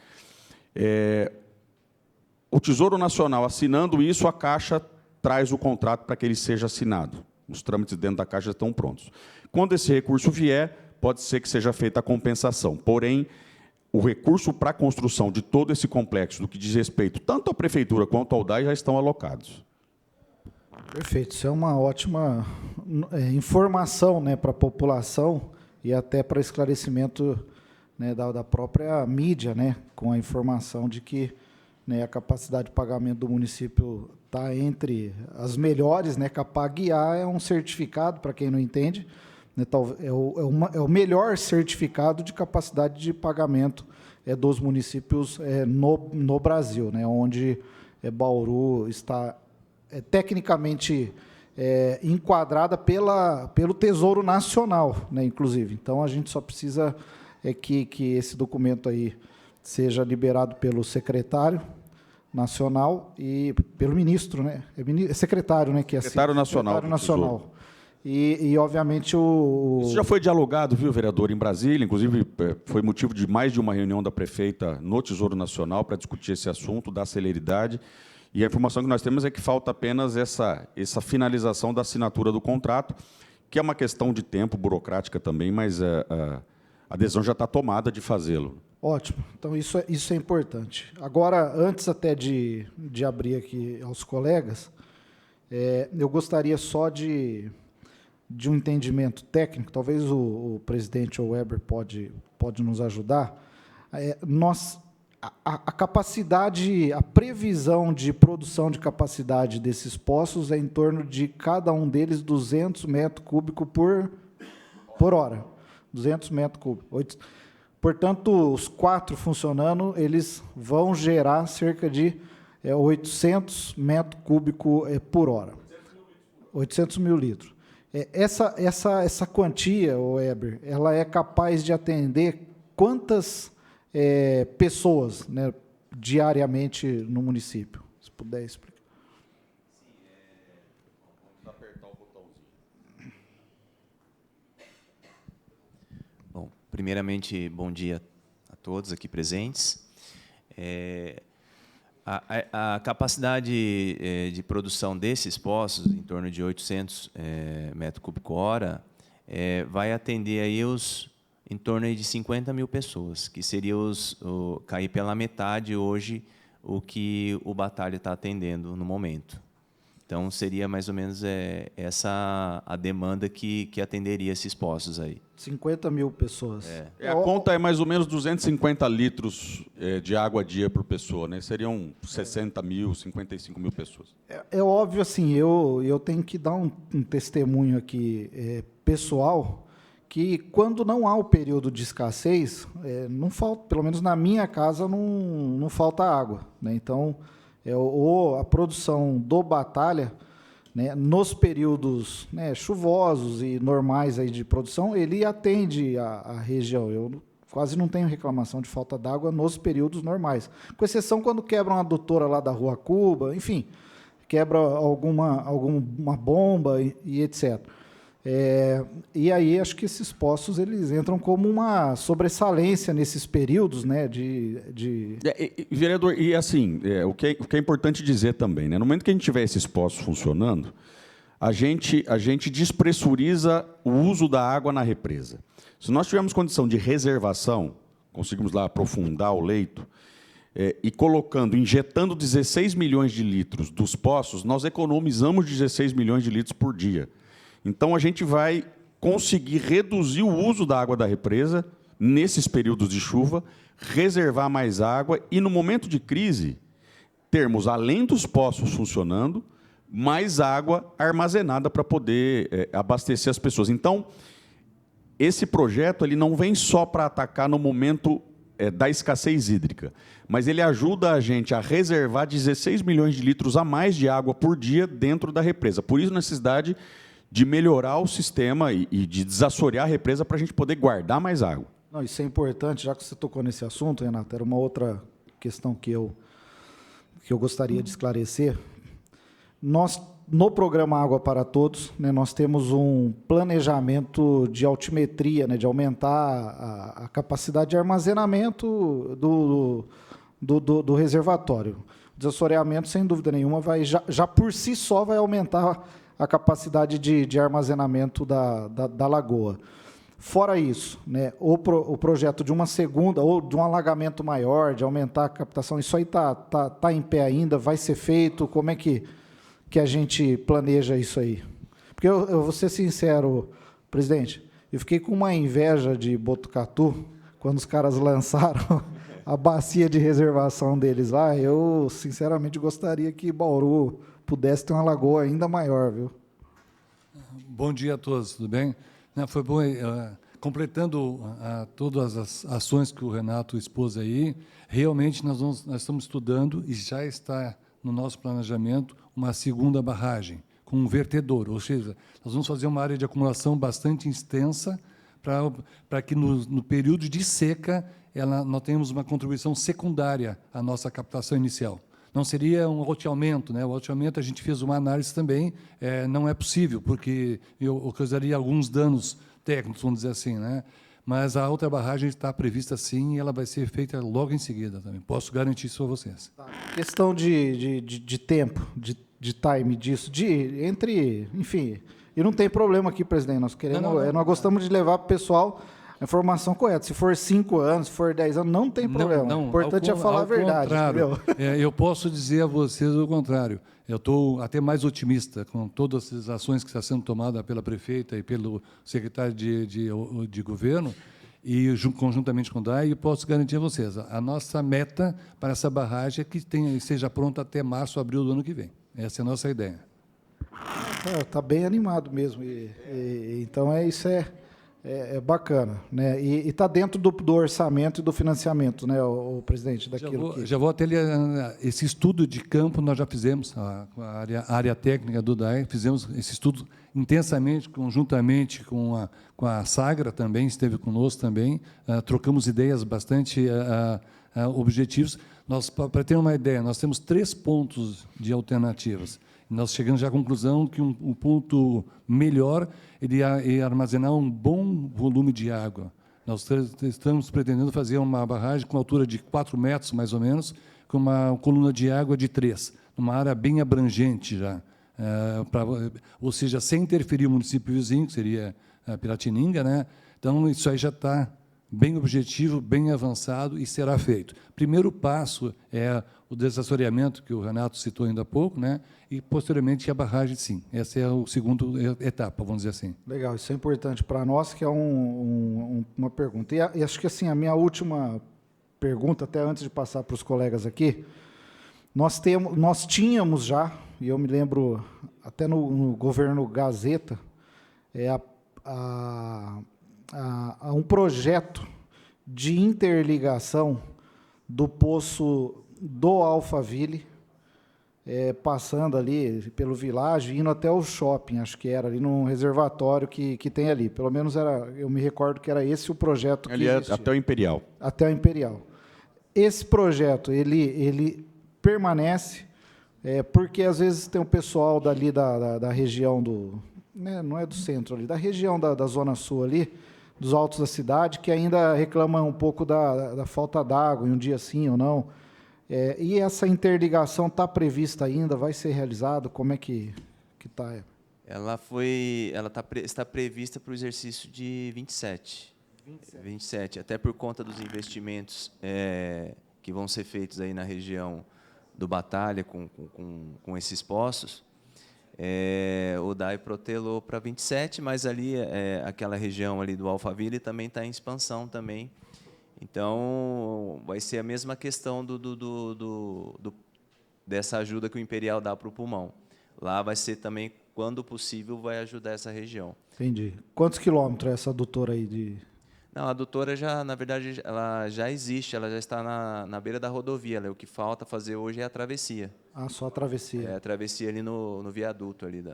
O Tesouro Nacional, assinando isso, a Caixa traz o contrato para que ele seja assinado. Os trâmites dentro da Caixa estão prontos. Quando esse recurso vier, pode ser que seja feita a compensação. Porém, o recurso para a construção de todo esse complexo, do que diz respeito tanto à Prefeitura quanto ao DAI, já estão alocados. Perfeito. Isso é uma ótima informação, né, para a população e até para esclarecimento, né, da própria mídia, né, com a informação de que, né, a capacidade de pagamento do município está entre as melhores, né? Capag A é um certificado, para quem não entende, né, é o melhor certificado de capacidade de pagamento dos municípios no Brasil, né, onde Bauru está tecnicamente enquadrada pelo Tesouro Nacional, né, inclusive. Então, a gente só precisa que esse documento aí seja liberado pelo secretário nacional e pelo ministro, né? É secretário, né? Que é secretário nacional. Secretário nacional. E, obviamente, Isso já foi dialogado, viu, vereador, em Brasília, inclusive foi motivo de mais de uma reunião da prefeita no Tesouro Nacional para discutir esse assunto, da celeridade. E a informação que nós temos é que falta apenas essa finalização da assinatura do contrato, que é uma questão de tempo, burocrática também, mas a decisão já está tomada de fazê-lo. Ótimo. Então, isso é importante. Agora, antes até de abrir aqui aos colegas, eu gostaria só de um entendimento técnico, talvez o presidente ou o Weber pode nos ajudar. A capacidade, a previsão de produção de capacidade desses poços é em torno de cada um deles 200 metros cúbicos por hora. 200 metros cúbicos. Portanto, os 4 funcionando, eles vão gerar cerca de 800 metros cúbicos por hora. 800 mil litros. Essa quantia, Weber, ela é capaz de atender quantas pessoas, né, diariamente no município? Se puder explicar. Vamos apertar o botãozinho. Bom, primeiramente, bom dia a todos aqui presentes. A capacidade de produção desses poços, em torno de 800 metros cúbicos hora, vai atender aí em torno aí de 50 mil pessoas, que seria cair pela metade hoje o que o Batalha está atendendo no momento. Então, seria mais ou menos essa a demanda que atenderia esses postos aí. 50 mil pessoas. A conta é mais ou menos 250 litros de água a dia por pessoa, né? Seriam 60 mil, 55 mil pessoas. É óbvio, assim, eu tenho que dar um testemunho aqui pessoal, que quando não há o período de escassez, não falta, pelo menos na minha casa, não falta água, né? Então, a produção do Batalha, né, nos períodos, né, chuvosos e normais aí de produção, ele atende a região. Eu quase não tenho reclamação de falta d'água nos períodos normais, com exceção quando quebra uma adutora lá da Rua Cuba, enfim, quebra alguma bomba e etc. E aí acho que esses poços eles entram como uma sobressalência nesses períodos, né, vereador, e assim, o que é importante dizer também, né, no momento que a gente tiver esses poços funcionando, a gente despressuriza o uso da água na represa. Se nós tivermos condição de reservação, conseguimos lá aprofundar o leito, e injetando 16 milhões de litros dos poços, nós economizamos 16 milhões de litros por dia. Então, a gente vai conseguir reduzir o uso da água da represa nesses períodos de chuva, reservar mais água e, no momento de crise, termos, além dos poços funcionando, mais água armazenada para poder abastecer as pessoas. Então, esse projeto ele não vem só para atacar no momento da escassez hídrica, mas ele ajuda a gente a reservar 16 milhões de litros a mais de água por dia dentro da represa. Por isso, a necessidade de melhorar o sistema e de desassorear a represa para a gente poder guardar mais água. Não, isso é importante, já que você tocou nesse assunto, Renato, era uma outra questão que eu gostaria de esclarecer. Nós, no programa Água para Todos, né, nós temos um planejamento de altimetria, né, de aumentar a capacidade de armazenamento do reservatório. O desassoreamento, sem dúvida nenhuma, já por si só vai aumentar a capacidade de armazenamento da lagoa. Fora isso, né, o projeto de uma segunda, ou de um alagamento maior, de aumentar a captação, isso aí tá em pé ainda, vai ser feito? Como é que a gente planeja isso aí? Porque eu vou ser sincero, presidente, eu fiquei com uma inveja de Botucatu, quando os caras lançaram a bacia de reservação deles lá. Eu, sinceramente, gostaria que Bauru pudesse ter uma lagoa ainda maior, viu? Bom dia a todos, tudo bem? Foi bom, completando todas as ações que o Renato expôs aí, realmente nós estamos estudando e já está no nosso planejamento uma segunda barragem, com um vertedor, ou seja, nós vamos fazer uma área de acumulação bastante extensa para que no período de seca nós tenhamos uma contribuição secundária à nossa captação inicial. Não seria um loteamento, né? O loteamento, a gente fez uma análise também, não é possível, porque causaria alguns danos técnicos, vamos dizer assim, né? Mas a outra barragem está prevista sim e ela vai ser feita logo em seguida também. Posso garantir isso a vocês. Questão de tempo, de time disso, enfim, e não tem problema aqui, presidente, nós gostamos de levar para o pessoal a informação correta. Se for 5 anos, se for 10 anos, não tem problema. O importante é falar a verdade. Eu posso dizer a vocês o contrário. Eu estou até mais otimista com todas as ações que estão sendo tomadas pela prefeita e pelo secretário de governo, e conjuntamente com o DAE, e posso garantir a vocês, a nossa meta para essa barragem é que seja pronta até março, abril do ano que vem. Essa é a nossa ideia. Está bem animado mesmo. Então, isso é bacana, né? E está dentro do orçamento e do financiamento, né, o presidente, daquilo já vou até esse estudo de campo nós já fizemos, a área técnica do DAE, fizemos esse estudo intensamente, conjuntamente com a Sagra também, esteve conosco também, trocamos ideias bastante objetivos. Para ter uma ideia, nós temos 3 pontos de alternativas. Nós chegamos já à conclusão que um ponto melhor ele ia armazenar um bom volume de água. Nós estamos pretendendo fazer uma barragem com altura de 4 metros, mais ou menos, com uma coluna de água de 3, numa área bem abrangente já, ou seja, sem interferir o município vizinho, que seria Piratininga, né? Então, isso aí já está bem objetivo, bem avançado e será feito. Primeiro passo é o desassoreamento, que o Renato citou ainda há pouco, né? E, posteriormente, a barragem, sim. Essa é a segunda etapa, vamos dizer assim. Legal, isso é importante para nós, que é uma pergunta. E acho que assim, a minha última pergunta, até antes de passar para os colegas aqui, nós tínhamos já, e eu me lembro, até no governo Gazeta, um projeto de interligação do poço do Alphaville, passando ali pelo Világio, indo até o shopping, acho que era ali num reservatório que tem ali. Pelo menos eu me recordo que era esse o projeto que existia. Até o Imperial. Até o Imperial. Esse projeto, ele permanece, porque às vezes tem o pessoal dali da região né, não é do centro ali, da região da Zona Sul ali, dos altos da cidade, que ainda reclamam um pouco da falta d'água, em um dia sim ou não. E essa interligação está prevista ainda? Vai ser realizado? Como é que está? Ela está prevista para o exercício de 27, até por conta dos investimentos que vão ser feitos aí na região do Batalha com esses poços. O DAI protelou para 27, mas ali aquela região ali do Alphaville também está em expansão também. Então vai ser a mesma questão dessa ajuda que o Imperial dá para o pulmão. Lá vai ser também, quando possível, vai ajudar essa região. Entendi. Quantos quilômetros é essa adutora aí? Não, a adutora na verdade, ela já existe, ela já está na beira da rodovia. O que falta fazer hoje é a travessia. Ah, só a travessia. É a travessia ali no viaduto ali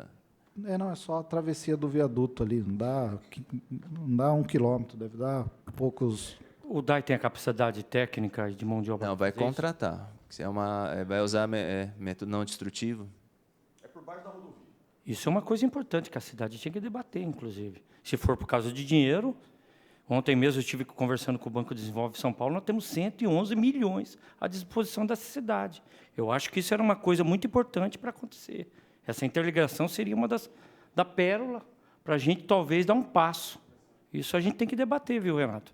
não, é só a travessia do viaduto ali, não dá 1 quilômetro, deve dar poucos. O DAI tem a capacidade técnica de mão de obra? Não, vai contratar. Vai usar método não destrutivo. É por baixo da rodovia. Isso é uma coisa importante que a cidade tinha que debater, inclusive. Se for por causa de dinheiro, ontem mesmo eu estive conversando com o Banco de Desenvolvimento de São Paulo, nós temos 111 milhões à disposição dessa cidade. Eu acho que isso era uma coisa muito importante para acontecer. Essa interligação seria uma da pérola para a gente, talvez, dar um passo. Isso a gente tem que debater, viu, Renato?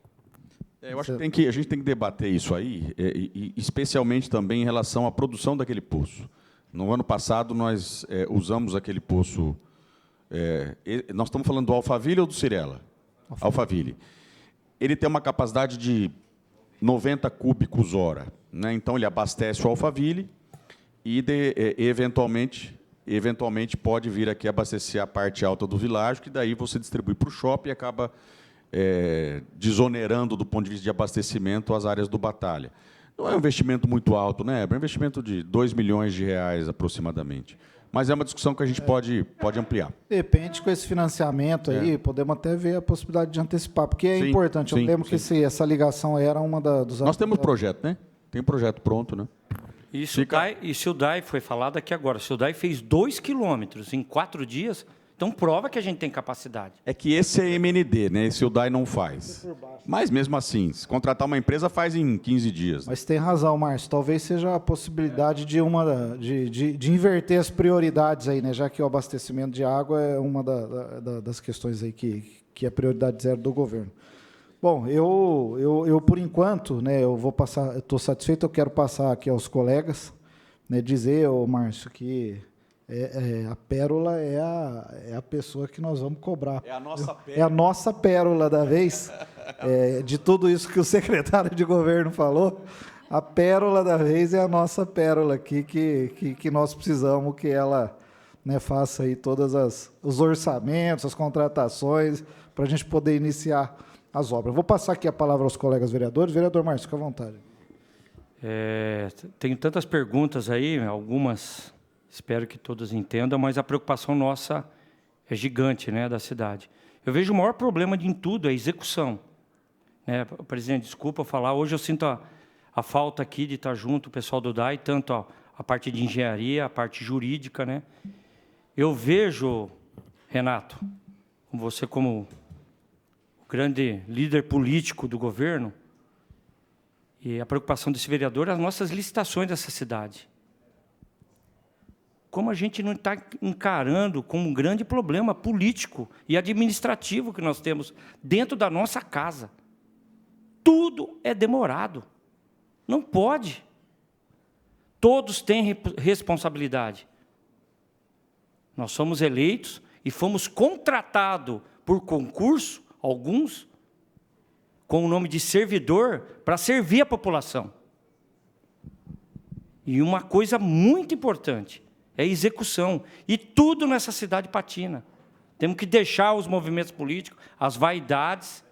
Eu acho que a gente tem que debater isso aí, especialmente também em relação à produção daquele poço. No ano passado, nós usamos aquele poço... nós estamos falando do Alphaville ou do Cirela? Alphaville. Ele tem uma capacidade de 90 cúbicos hora, né? Então, ele abastece o Alphaville e, eventualmente, pode vir aqui abastecer a parte alta do vilarejo, que daí você distribui para o shopping e acaba desonerando, do ponto de vista de abastecimento, as áreas do Batalha. Não é um investimento muito alto, né? É um investimento de R$2 milhões, aproximadamente. Mas é uma discussão que a gente pode ampliar. De repente, com esse financiamento aí, podemos até ver a possibilidade de antecipar, porque é importante. Eu lembro que essa ligação era uma dos... Nós temos projeto, né? Tem um projeto pronto, né? E se o DAI foi falado aqui agora, se o DAI fez 2 quilômetros em 4 dias, então prova que a gente tem capacidade. É que esse é MND, né? Esse o DAI não faz. Mas, mesmo assim, se contratar uma empresa, faz em 15 dias. Mas tem razão, Márcio. Talvez seja a possibilidade de inverter as prioridades aí, né? Já que o abastecimento de água é uma das questões aí que é prioridade zero do governo. Bom, eu por enquanto, né, estou satisfeito, eu quero passar aqui aos colegas, né, dizer, Márcio, que a pérola é a pessoa que nós vamos cobrar. É a nossa pérola. É a nossa pérola da vez. De tudo isso que o secretário de governo falou, a pérola da vez é a nossa pérola aqui, que nós precisamos que ela, né, faça aí todos os orçamentos, as contratações, para a gente poder iniciar as obras. Vou passar aqui a palavra aos colegas vereadores. Vereador Márcio, fica à vontade. Tenho tantas perguntas aí, algumas espero que todos entendam, mas a preocupação nossa é gigante, né, da cidade. Eu vejo o maior problema em tudo é a execução. Presidente, desculpa falar, hoje eu sinto a falta aqui de estar junto o pessoal do DAI, tanto a parte de engenharia, a parte jurídica, né? Eu vejo, Renato, você como grande líder político do governo, e a preocupação desse vereador, as nossas licitações dessa cidade. Como a gente não está encarando como um grande problema político e administrativo que nós temos dentro da nossa casa. Tudo é demorado. Não pode. Todos têm responsabilidade. Nós somos eleitos e fomos contratados por concurso, alguns, com o nome de servidor, para servir a população. E uma coisa muito importante é a execução. E tudo nessa cidade patina. Temos que deixar os movimentos políticos, as vaidades,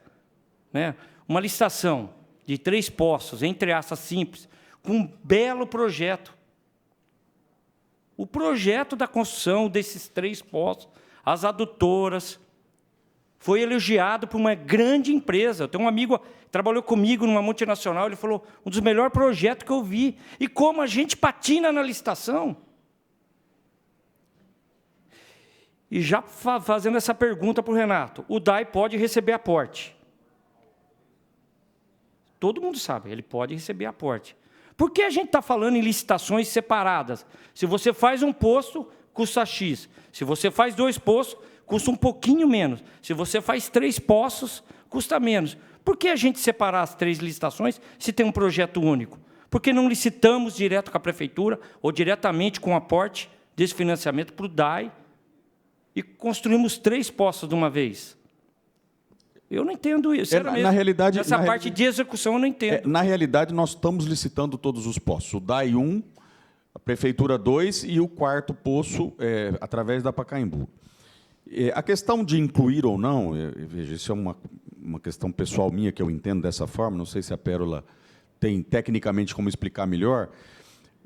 né? Uma licitação de 3 poços, entre aspas, simples, com um belo projeto. O projeto da construção desses 3 poços, as adutoras, foi elogiado por uma grande empresa. Eu tenho um amigo que trabalhou comigo numa multinacional, ele falou, um dos melhores projetos que eu vi. E como a gente patina na licitação. E já fazendo essa pergunta para o Renato, o DAI pode receber aporte. Todo mundo sabe, ele pode receber aporte. Por que a gente está falando em licitações separadas? Se você faz um posto, custa X. Se você faz 2 poços, custa um pouquinho menos. Se você faz 3 poços, custa menos. Por que a gente separar as 3 licitações se tem um projeto único? Por que não licitamos direto com a prefeitura ou diretamente com o aporte desse financiamento para o DAI e construímos 3 poços de uma vez? Eu não entendo isso. Na realidade, essa parte de execução eu não entendo. Na realidade, nós estamos licitando todos os poços. O DAI 1, a Prefeitura 2 e o 4º poço através da Pacaembu. A questão de incluir ou não, veja, isso é uma questão pessoal minha que eu entendo dessa forma, não sei se a Pérola tem tecnicamente como explicar melhor,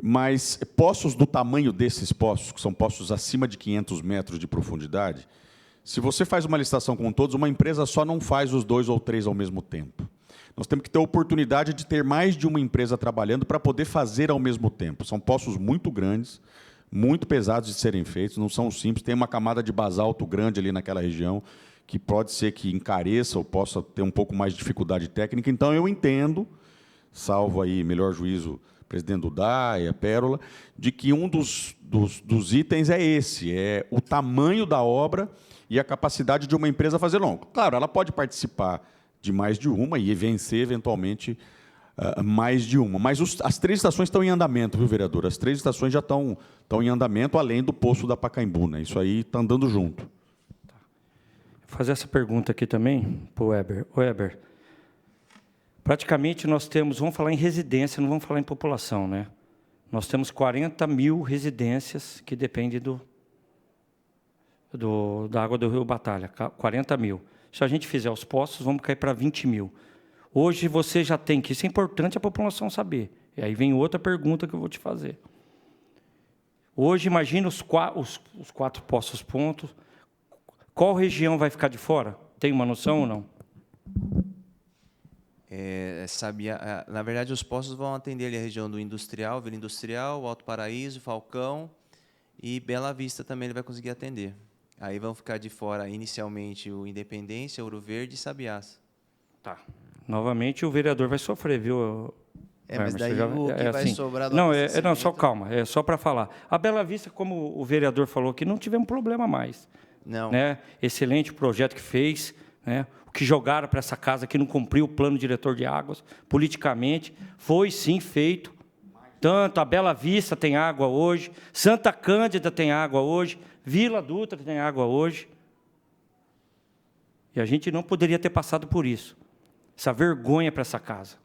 mas poços do tamanho desses poços, que são poços acima de 500 metros de profundidade, se você faz uma licitação com todos, uma empresa só não faz os 2 ou 3 ao mesmo tempo. Nós temos que ter a oportunidade de ter mais de uma empresa trabalhando para poder fazer ao mesmo tempo. São poços muito grandes, muito pesados de serem feitos, não são simples, tem uma camada de basalto grande ali naquela região, que pode ser que encareça ou possa ter um pouco mais de dificuldade técnica. Então, eu entendo, salvo aí melhor juízo, presidente do DAI, a Pérola, de que um dos itens é esse, é o tamanho da obra e a capacidade de uma empresa fazer longo. Claro, ela pode participar de mais de uma e vencer, eventualmente, mais de uma. Mas as 3 estações estão em andamento, viu, vereador? As 3 estações já estão em andamento, além do poço da Pacaembu, né? Isso aí está andando junto. Vou fazer essa pergunta aqui também para o Weber. Weber, praticamente nós temos, vamos falar em residência, não vamos falar em população, né? Nós temos 40 mil residências que dependem da água do Rio Batalha, 40 mil. Se a gente fizer os poços, vamos cair para 20 mil. Hoje você já tem, que isso é importante a população saber. E aí vem outra pergunta que eu vou te fazer. Hoje, imagina os 4 poços pontos. Qual região vai ficar de fora? Tem uma noção ou não? Na verdade, os poços vão atender ali a região do Industrial, Vila Industrial, Alto Paraíso, Falcão e Bela Vista também ele vai conseguir atender. Aí vão ficar de fora, inicialmente, o Independência, Ouro Verde e Sabiás. Tá. Novamente, o vereador vai sofrer, viu? Mas daí o que vai sobrar... Não, só calma, é só para falar. A Bela Vista, como o vereador falou aqui, não tivemos problema mais. Não. Né? Excelente projeto que fez, né? O que jogaram para essa casa que não cumpriu o plano diretor de águas, politicamente, foi sim feito. Tanto a Bela Vista tem água hoje, Santa Cândida tem água hoje, Vila Dutra tem água hoje. E a gente não poderia ter passado por isso. Essa vergonha para essa casa.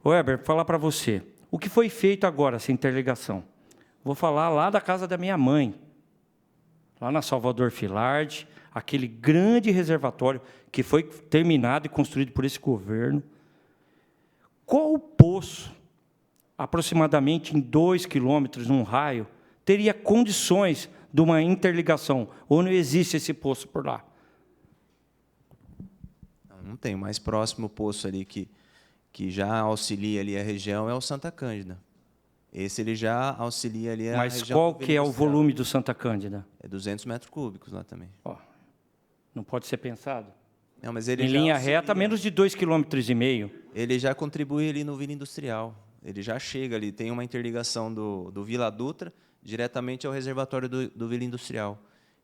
Weber, vou falar para você. O que foi feito agora, essa interligação? Vou falar lá da casa da minha mãe, lá na Salvador Filardi, aquele grande reservatório que foi terminado e construído por esse governo. Qual poço, aproximadamente em 2 quilômetros, num raio, teria condições de uma interligação? Ou não existe esse poço por lá? Não tem. O mais próximo poço ali que já auxilia ali a região é o Santa Cândida. Esse ele já auxilia ali a região. Mas qual que é o volume do Santa Cândida? É 200 metros cúbicos lá também. Não pode ser pensado? Não, mas ele em linha reta, menos de 2,5 km. Ele já contribui ali no Vila Industrial. Ele já chega ali. Tem uma interligação do Vila Dutra diretamente ao reservatório do Vila Industrial,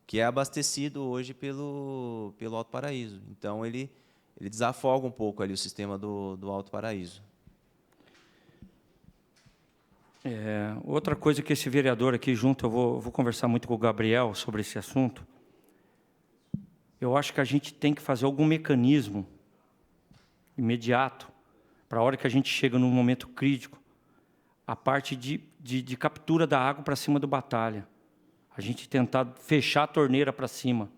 que é abastecido hoje pelo Alto Paraíso. Então, ele desafoga um pouco ali o sistema do Alto Paraíso. Outra coisa que esse vereador aqui junto, eu vou conversar muito com o Gabriel sobre esse assunto. Eu acho que a gente tem que fazer algum mecanismo imediato, para a hora que a gente chega num momento crítico, a parte de captura da água para cima do Batalha. A gente tentar fechar a torneira para cima,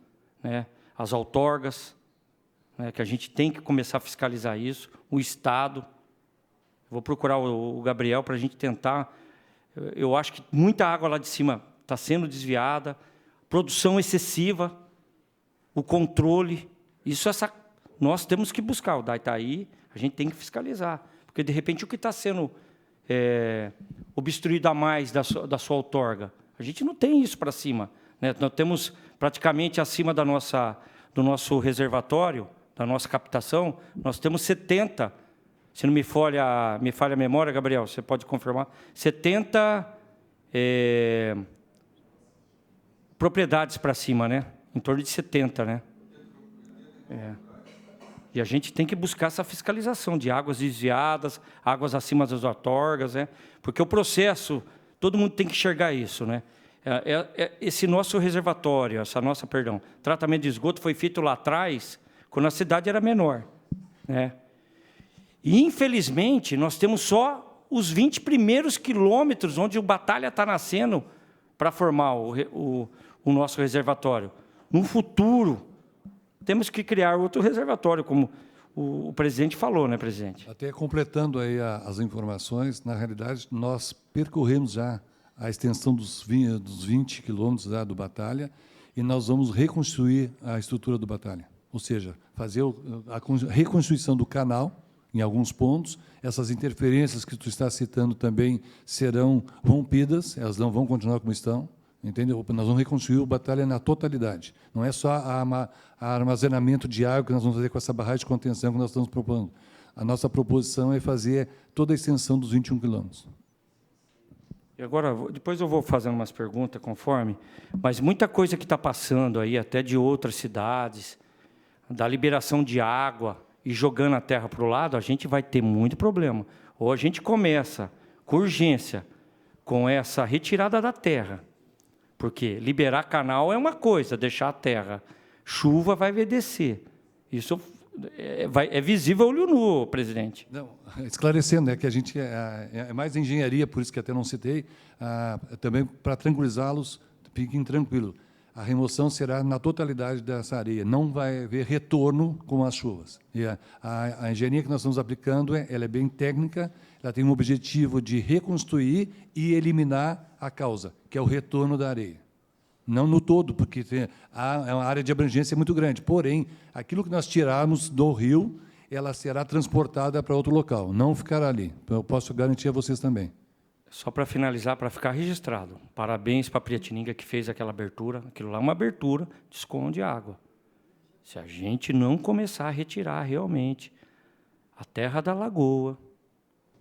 né? As outorgas, né? Que a gente tem que começar a fiscalizar isso, o Estado. Vou procurar o Gabriel para a gente tentar. Eu acho que muita água lá de cima está sendo desviada, produção excessiva, o controle. Nós temos que buscar. O DAI está aí, a gente tem que fiscalizar. Porque, de repente, o que está sendo obstruído a mais da sua outorga, A gente não tem isso para cima, né? Nós temos praticamente acima do nosso reservatório, da nossa captação, nós temos 70, se não me falha a memória, Gabriel, você pode confirmar, 70 propriedades para cima, né? Em torno de 70, né? E a gente tem que buscar essa fiscalização de águas desviadas, águas acima das outorgas, né? Porque o processo, todo mundo tem que enxergar isso, né? Esse nosso reservatório, tratamento de esgoto foi feito lá atrás, quando a cidade era menor, né? E, infelizmente, nós temos só os 20 primeiros quilômetros onde o Batalha está nascendo para formar o nosso reservatório. No futuro, temos que criar outro reservatório, como o presidente falou, né, presidente? Até completando aí as informações, na realidade, nós percorremos já a extensão dos 20 quilômetros do Batalha e nós vamos reconstruir a estrutura do Batalha. Ou seja, fazer a reconstrução do canal em alguns pontos. Essas interferências que tu está citando também serão rompidas, elas não vão continuar como estão. Entendeu? Nós vamos reconstruir o Batalha na totalidade. Não é só armazenamento de água que nós vamos fazer com essa barragem de contenção que nós estamos propondo. A nossa proposição é fazer toda a extensão dos 21 quilômetros. E agora, depois eu vou fazendo umas perguntas conforme, mas muita coisa que está passando aí, até de outras cidades, da liberação de água e jogando a terra para o lado, a gente vai ter muito problema. Ou a gente começa com urgência, com essa retirada da terra, porque liberar canal é uma coisa, deixar a terra. Chuva vai descer. Isso é visível a olho nu, presidente. Não, esclarecendo, que a gente é mais engenharia, por isso que até não citei, também para tranquilizá-los, fiquem tranquilos. A remoção será na totalidade dessa areia, não vai haver retorno com as chuvas. E a engenharia que nós estamos aplicando, ela é bem técnica, ela tem um objetivo de reconstruir e eliminar a causa, que é o retorno da areia. Não no todo, porque é uma área de abrangência muito grande. Porém, aquilo que nós tirarmos do rio, ela será transportada para outro local, não ficará ali. Eu posso garantir a vocês também. Só para finalizar, para ficar registrado, parabéns para a Piratininga que fez aquela abertura. Aquilo lá é uma abertura, esconde água. Se a gente não começar a retirar realmente a terra da lagoa,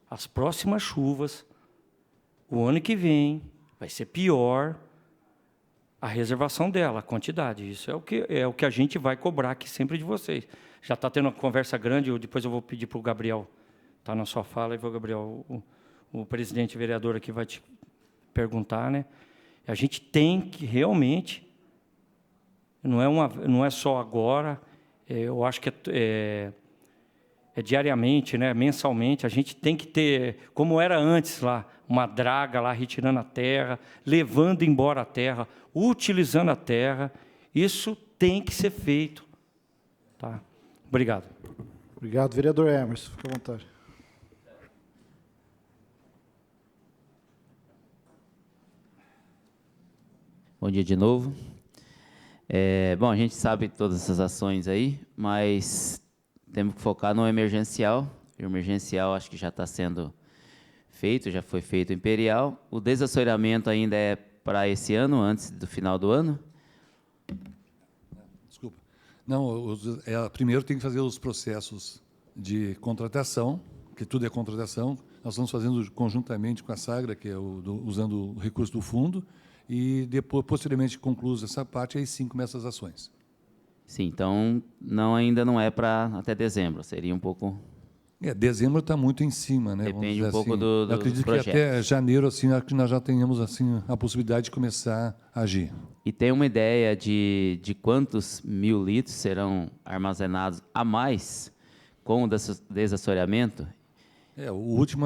as próximas chuvas, o ano que vem vai ser pior a reservação dela, a quantidade. Isso é o que a gente vai cobrar aqui sempre de vocês. Já está tendo uma conversa grande, depois eu vou pedir para o Gabriel, está na sua fala, e o Gabriel, o presidente vereador aqui vai te perguntar, né? A gente tem que realmente, não é só agora, eu acho que é diariamente, né, mensalmente, a gente tem que ter, como era antes lá, uma draga lá retirando a terra, levando embora a terra, utilizando a terra. Isso tem que ser feito. Tá? Obrigado. Obrigado, vereador Emerson. Fique à vontade. Bom dia de novo. Bom, a gente sabe todas essas ações aí, mas temos que focar no emergencial. O emergencial acho que já está sendo feito, já foi feito o imperial. O desassoreamento ainda é para esse ano, antes do final do ano? Desculpa. Não, primeiro tem que fazer os processos de contratação, que tudo é contratação. Nós estamos fazendo conjuntamente com a Sagra, que é usando o recurso do fundo, e depois, posteriormente, concluída essa parte, aí sim começam as ações. Sim, então ainda não é para até dezembro, seria um pouco... Dezembro está muito em cima, né? Depende um pouco assim. do Eu acredito projeto. que até janeiro, assim, acho que nós já tenhamos assim a possibilidade de começar a agir. E tem uma ideia de quantos 1.000 litros serão armazenados a mais com o desassoreamento? O último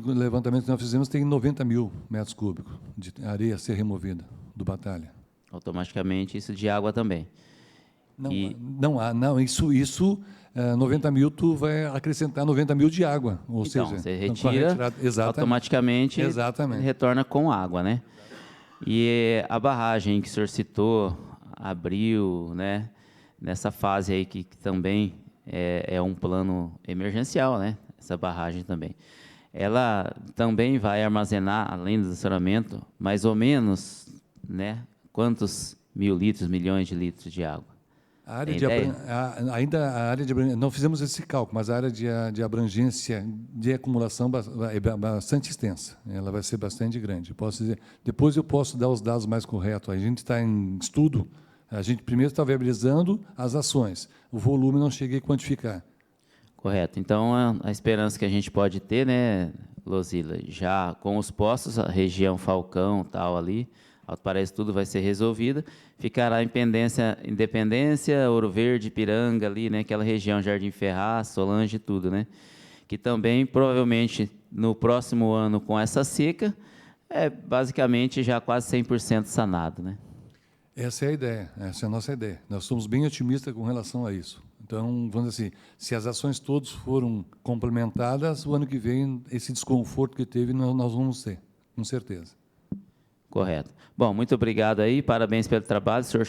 levantamento que nós fizemos tem 90 mil metros cúbicos de areia a ser removida do Batalha. Automaticamente isso de água também. Não, isso 90 mil tu vai acrescentar 90 mil de água, ou então, seja, você retira, automaticamente retorna com água, né? E a barragem que o senhor citou, abriu, né? Nessa fase aí que também é um plano emergencial, né? Essa barragem também. ela também vai armazenar, além do estacionamento, mais ou menos, né, quantos milhões de litros de água? A área ainda a área de abrangência, não fizemos esse cálculo, mas a área de abrangência de acumulação é bastante extensa. Ela vai ser bastante grande. Posso dizer, depois eu posso dar os dados mais corretos. A gente está em estudo. A gente primeiro está viabilizando as ações. O volume não cheguei a quantificar. Correto. Então, a esperança que a gente pode ter, né, Luzila, já com os postos, a região Falcão, tal ali, Alto Paraíso, tudo vai ser resolvido, ficará Independência, Ouro Verde, Ipiranga, ali, né, aquela região, Jardim Ferraz, Solange, tudo, né, que também, provavelmente, no próximo ano, com essa seca, basicamente já quase 100% sanado, né? Essa é a ideia, essa é a nossa ideia. Nós somos bem otimistas com relação a isso. Então, vamos dizer assim, se as ações todas foram complementadas, o ano que vem, esse desconforto que teve, nós vamos ter, com certeza. Correto. Bom, muito obrigado aí, parabéns pelo trabalho. O senhor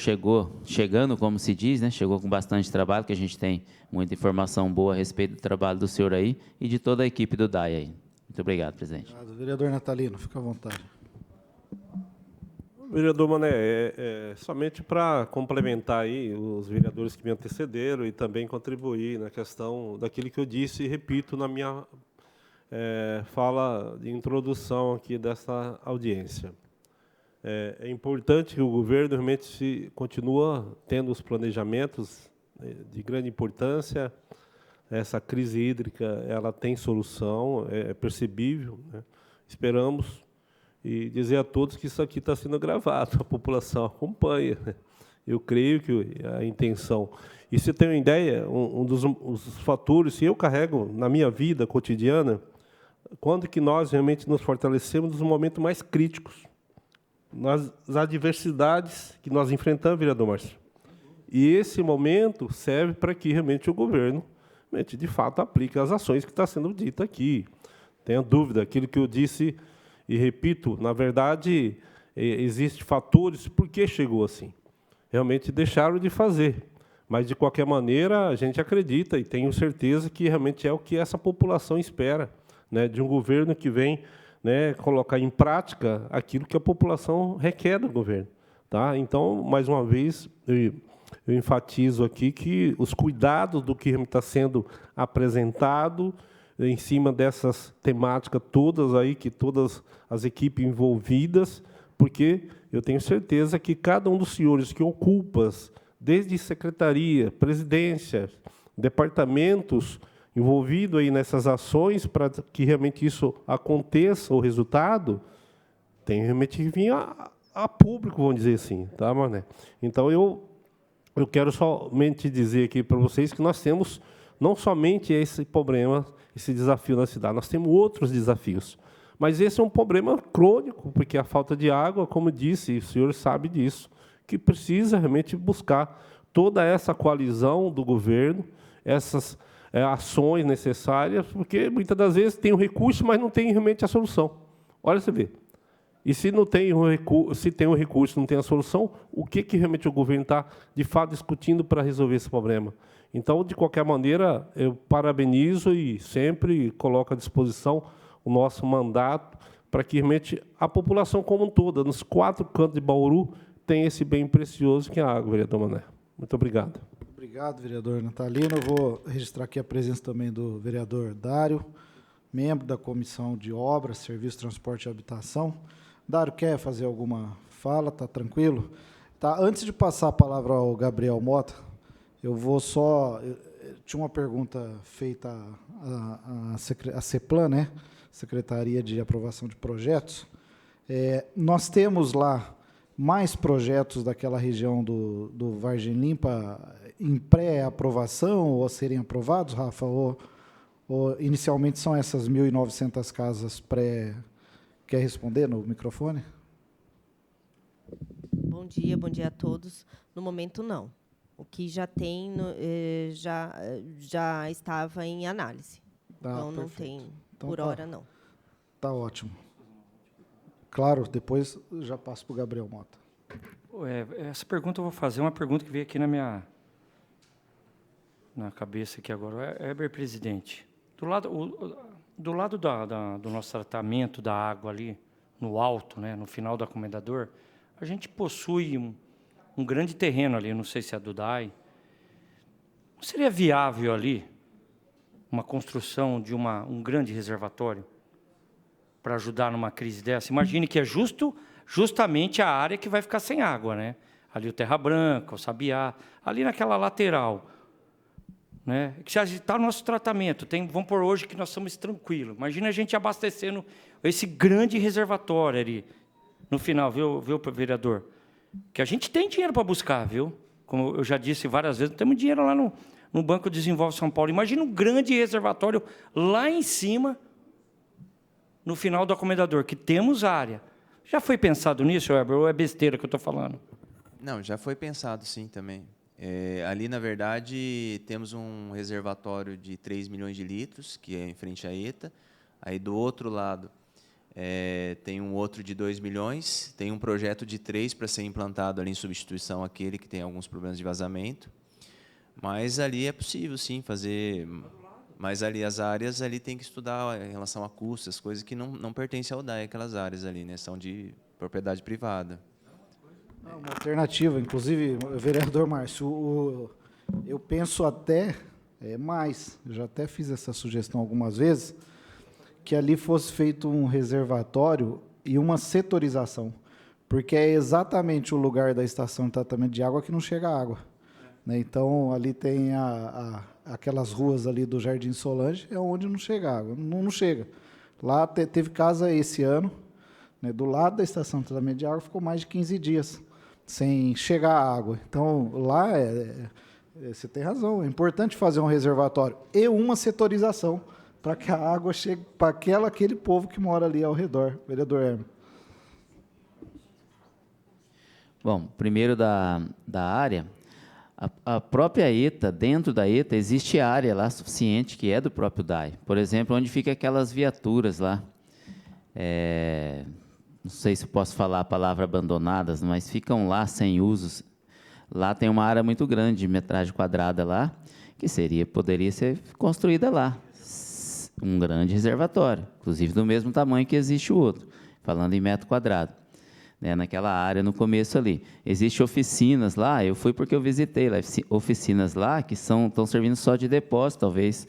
chegando, como se diz, né? Chegou com bastante trabalho, que a gente tem muita informação boa a respeito do trabalho do senhor aí e de toda a equipe do DAI aí. Muito obrigado, presidente. Obrigado. Vereador Natalino, fica à vontade. Vereador Mané, somente para complementar aí os vereadores que me antecederam e também contribuir na questão daquilo que eu disse e repito na minha fala de introdução aqui dessa audiência. É importante que o governo realmente continua tendo os planejamentos de grande importância. Essa crise hídrica ela tem solução, é percebível, né? Esperamos e dizer a todos que isso aqui está sendo gravado, a população acompanha, né? Eu creio que a intenção... E você tem uma ideia, um dos fatores que eu carrego na minha vida cotidiana, quando que nós realmente nos fortalecemos nos momentos mais críticos, nas adversidades que nós enfrentamos, vereador Márcio. E esse momento serve para que realmente o governo, realmente, de fato, aplique as ações que está sendo dita aqui. Tenha dúvida, aquilo que eu disse e repito, na verdade, existem fatores por que chegou assim. Realmente deixaram de fazer, mas, de qualquer maneira, a gente acredita e tenho certeza que realmente é o que essa população espera, né, de um governo que vem, né, colocar em prática aquilo que a população requer do governo. Tá? Então, mais uma vez, eu enfatizo aqui que os cuidados do que está sendo apresentado em cima dessas temáticas todas aí, que todas as equipes envolvidas, porque eu tenho certeza que cada um dos senhores que ocupa, desde secretaria, presidência, departamentos, envolvido aí nessas ações para que realmente isso aconteça, o resultado, tem realmente que vir a público, vamos dizer assim, tá, Mané? Então, eu quero somente dizer aqui para vocês que nós temos não somente esse problema, esse desafio na cidade, nós temos outros desafios. Mas esse é um problema crônico, porque a falta de água, como disse, e o senhor sabe disso, que precisa realmente buscar toda essa coalizão do governo, essas ações necessárias, porque muitas das vezes tem o recurso, mas não tem realmente a solução. Olha, você vê. E se não tem o recurso, se tem o recurso, não tem a solução, o que realmente o governo está, de fato, discutindo para resolver esse problema? Então, de qualquer maneira, eu parabenizo e sempre coloco à disposição o nosso mandato para que realmente a população como um todo, nos 4 cantos de Bauru, tenha esse bem precioso que é a água, vereador Mané. Muito obrigado. Obrigado, vereador Natalino. Eu vou registrar aqui a presença também do vereador Dário, membro da Comissão de Obras, Serviço, Transporte e Habitação. Dário, quer fazer alguma fala? Está tranquilo? Tá, antes de passar a palavra ao Gabriel Mota, eu vou só... Tinha uma pergunta feita à CEPLAN, né? Secretaria de Aprovação de Projetos. Nós temos lá mais projetos daquela região do Vargem Limpa em pré-aprovação ou a serem aprovados, Rafa? Ou inicialmente são essas 1.900 casas pré... Quer responder no microfone? Bom dia a todos. No momento, não. O que já tem, já estava em análise. Então, não tem, então, por hora, não. Está ótimo. Claro, depois já passo para o Gabriel Mota. Essa pergunta eu vou fazer, uma pergunta que veio aqui na cabeça aqui agora. Heber, presidente, do lado, do lado do nosso tratamento da água ali, no alto, né, no final do Comendador, a gente possui um grande terreno ali, não sei se é do DAI. Não seria viável ali uma construção de um grande reservatório para ajudar numa crise dessa? Imagine que é justamente a área que vai ficar sem água, né? Ali o Terra Branca, o Sabiá, ali naquela lateral, né? Que já está o nosso tratamento. Vamos por hoje que nós estamos tranquilos. Imagina a gente abastecendo esse grande reservatório ali no final, viu, vereador? Que a gente tem dinheiro para buscar, viu? Como eu já disse várias vezes, temos dinheiro lá no Banco Desenvolve São Paulo. Imagina um grande reservatório lá em cima, no final do Comendador, que temos área. Já foi pensado nisso, Weber, ou é besteira que eu estou falando? Não, já foi pensado sim também. Ali, na verdade, temos um reservatório de 3 milhões de litros, que é em frente à ETA. Aí, do outro lado, tem um outro de 2 milhões, tem um projeto de 3 para ser implantado ali em substituição àquele que tem alguns problemas de vazamento. Mas ali é possível, sim, fazer... Mas ali as áreas ali tem que estudar em relação a custos, coisas que não pertencem ao DAE, aquelas áreas ali, né? São de propriedade privada. Uma alternativa, inclusive, vereador Márcio, eu penso até mais, eu já até fiz essa sugestão algumas vezes, que ali fosse feito um reservatório e uma setorização, porque é exatamente o lugar da estação de tratamento de água que não chega água. Né? Então, ali tem aquelas ruas ali do Jardim Solange, é onde não chega água, não chega. Lá teve casa esse ano, né, do lado da estação de tratamento de água, ficou mais de 15 dias sem chegar água. Então, lá, você tem razão, é importante fazer um reservatório e uma setorização para que a água chegue para aquele povo que mora ali ao redor. Vereador Hermes. Bom, primeiro da área, a própria ETA, dentro da ETA, existe área lá suficiente que é do próprio DAE. Por exemplo, onde ficam aquelas viaturas lá, não sei se posso falar a palavra abandonadas, mas ficam lá sem usos. Lá tem uma área muito grande, de metragem quadrada lá, que poderia ser construída lá. Um grande reservatório, inclusive do mesmo tamanho que existe o outro, falando em metro quadrado. Né, naquela área no começo ali. Existem oficinas lá, eu fui porque eu visitei lá, oficinas lá que estão servindo só de depósito, talvez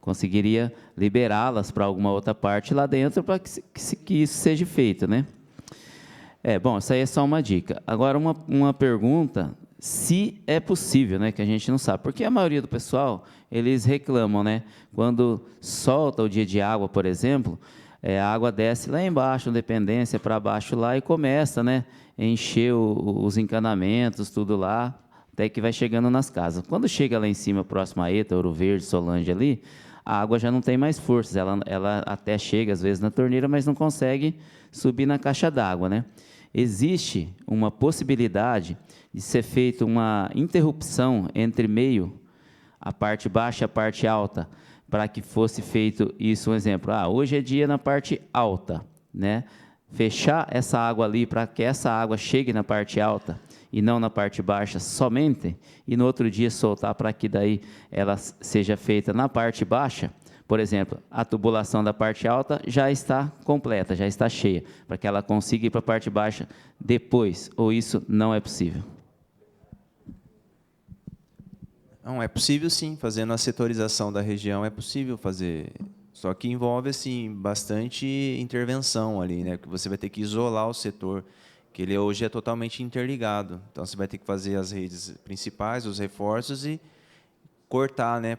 conseguiria liberá-las para alguma outra parte lá dentro para que isso seja feito, né? Bom, isso aí é só uma dica. Agora, uma pergunta, se é possível, né, que a gente não sabe, porque a maioria do pessoal, eles reclamam, né, quando solta o dia de água, por exemplo, a água desce lá embaixo, dependência para baixo lá e começa, né, a encher os encanamentos, tudo lá, até que vai chegando nas casas. Quando chega lá em cima, próximo a ETA, Ouro Verde, Solange ali, a água já não tem mais forças, ela até chega às vezes na torneira, mas não consegue subir na caixa d'água, né? Existe uma possibilidade de ser feita uma interrupção entre meio, a parte baixa e a parte alta, para que fosse feito isso, um exemplo, hoje é dia na parte alta, né? Fechar essa água ali para que essa água chegue na parte alta e não na parte baixa somente, e no outro dia soltar para que daí ela seja feita na parte baixa. Por exemplo, a tubulação da parte alta já está completa, já está cheia, para que ela consiga ir para a parte baixa depois, ou isso não é possível? Não, é possível sim, fazendo a setorização da região é possível fazer, só que envolve assim, bastante intervenção ali, né? Porque você vai ter que isolar o setor, que ele hoje é totalmente interligado, então você vai ter que fazer as redes principais, os reforços e cortar, né,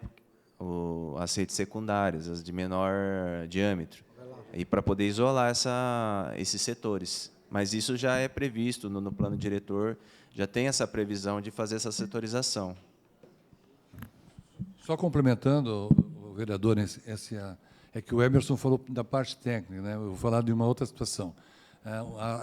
as redes secundárias, as de menor diâmetro, e para poder isolar esses setores. Mas isso já é previsto no plano diretor, já tem essa previsão de fazer essa setorização. Só complementando, o vereador, é que o Emerson falou da parte técnica, né? Eu vou falar de uma outra situação.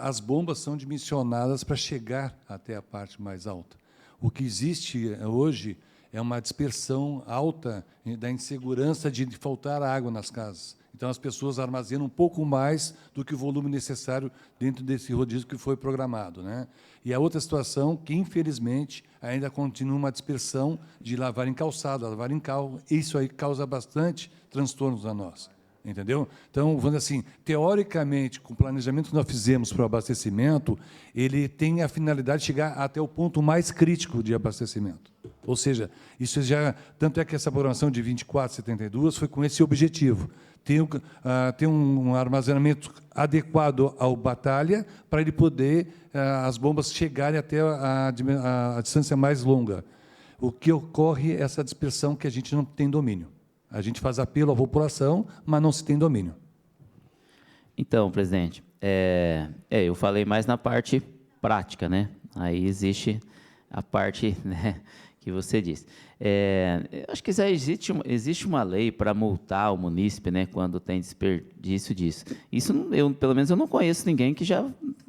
As bombas são dimensionadas para chegar até a parte mais alta. O que existe hoje é uma dispersão alta da insegurança de faltar água nas casas. Então, as pessoas armazenam um pouco mais do que o volume necessário dentro desse rodízio que foi programado, né? E a outra situação, que, infelizmente, ainda continua uma dispersão de lavar em calçado, lavar em carro. Isso aí causa bastante transtornos a nós. Entendeu? Então, vamos assim, teoricamente, com o planejamento que nós fizemos para o abastecimento, ele tem a finalidade de chegar até o ponto mais crítico de abastecimento. Ou seja, isso já, tanto é que essa programação de 2472 foi com esse objetivo, ter um armazenamento adequado ao Batalha para ele poder, as bombas chegarem até a distância mais longa. O que ocorre é essa dispersão que a gente não tem domínio. A gente faz apelo à população, mas não se tem domínio. Então, presidente, eu falei mais na parte prática, né? Aí existe a parte, né, que você disse. Acho que já existe uma lei para multar o munícipe, né, quando tem desperdício disso. Isso, pelo menos, eu não conheço ninguém que já